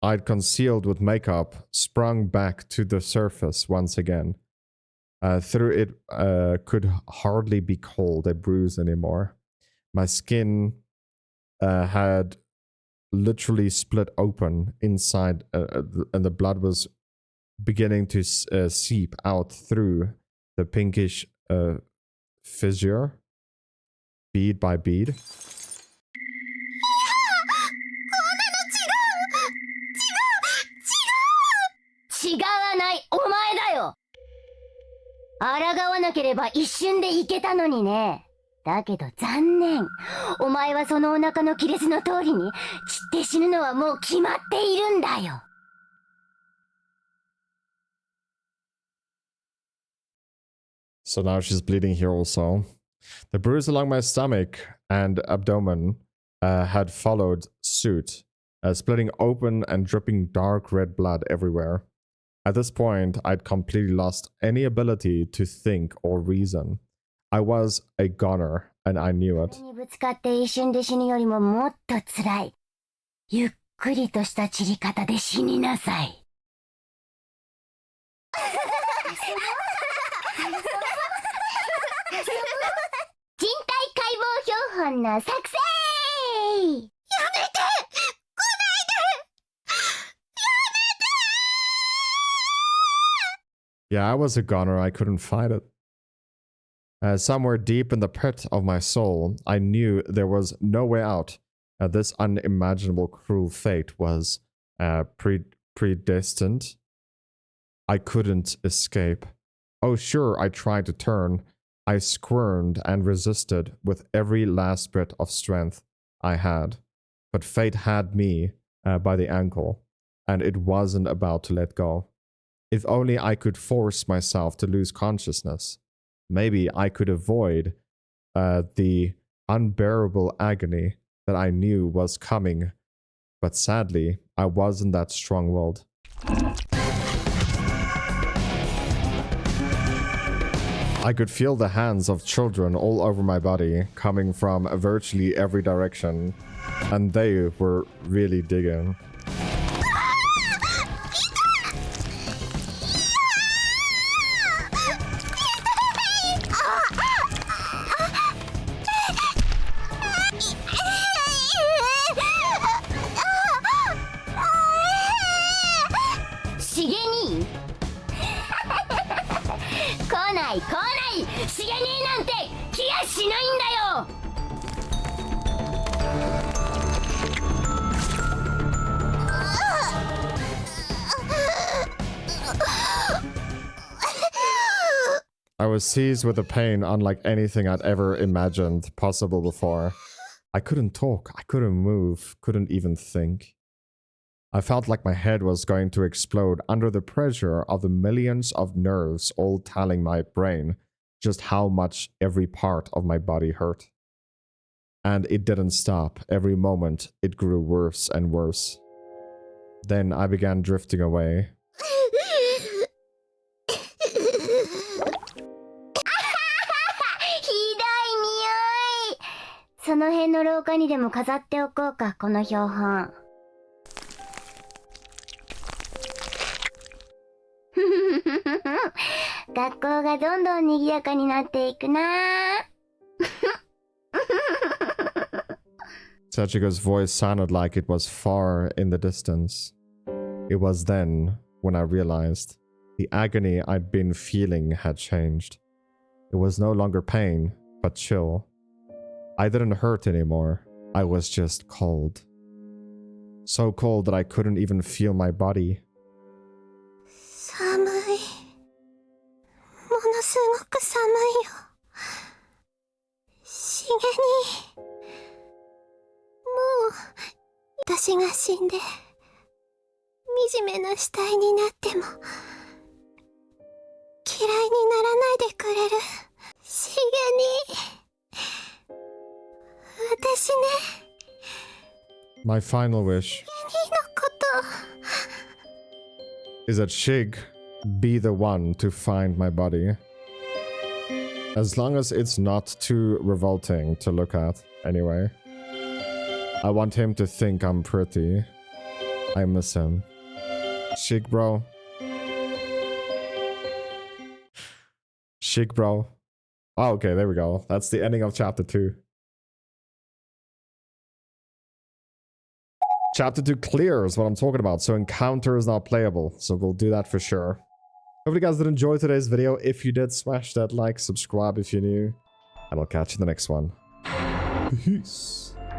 Speaker 1: I'd concealed with makeup sprung back to the surface once again. Through it could hardly be called a bruise anymore. My skin had literally split open inside, and the blood was beginning to seep out through the pinkish fissure, bead by bead.
Speaker 3: 違わない、お前だよ。抗わなければ一瞬でいけたのにね。だけど残念。お前はそのお腹の亀裂の通りに散って死ぬのはもう決まっているんだよ。
Speaker 1: So now she's bleeding here also. The bruise along my stomach and abdomen had followed suit, splitting open and dripping dark red blood everywhere. At this point, I'd completely lost any ability to think or reason. I was a goner, and I knew it.
Speaker 3: にぶつかって一瞬で死ぬよりももっと辛い。ゆっくりとした散り方で死になさい。人体解剖標本の作成！やめて！来ないで！Yeah,
Speaker 1: I was a goner. I couldn't fight it. Somewhere deep in the pit of my soul, I knew there was no way out. This unimaginable cruel fate was predestined. I couldn't escape. Oh, sure, I tried to turn. I squirmed and resisted with every last bit of strength I had. But fate had me by the ankle, and it wasn't about to let go. If only I could force myself to lose consciousness, maybe I could avoid the unbearable agony that I knew was coming. But sadly, I wasn't that strong-willed. I could feel the hands of children all over my body, coming from virtually every direction, and they were really digging. was seized with a pain unlike anything I'd ever imagined possible before. I couldn't talk, I couldn't move, couldn't even think. I felt like my head was going to explode under the pressure of the millions of nerves all telling my brain just how much every part of my body hurt. And it didn't stop. Every moment, it grew worse and worse. Then I began drifting away.
Speaker 3: その辺の廊下にでも飾っておこうか、この標本。学校がどんどん賑やかになっていくな。
Speaker 1: Sachiko's voice sounded like it was far in the distance. It was then when I realized the agony I'd been feeling had changed. It was no longer pain, but chill. I didn't hurt anymore. I was just cold. So cold that I couldn't even feel my body.
Speaker 3: 寒い。ものすごく寒いよ。しげに。もう、私が死んで、惨めな死体になっても、嫌いにならないでくれる。しげに。私ね。
Speaker 1: My final wish is that Shig be the one to find my body. As long as it's not too revolting to look at, anyway. I want him to think I'm pretty. I miss him. Shig bro. Shig bro. Oh, okay, there we go. That's the ending of chapter 2. Chapter 2 clear is what I'm talking about, so encounter is not playable, so we'll do that for sure. Hope you guys did enjoy today's video. If you did, smash that like, subscribe if you're new, and I'll catch you in the next one. Peace.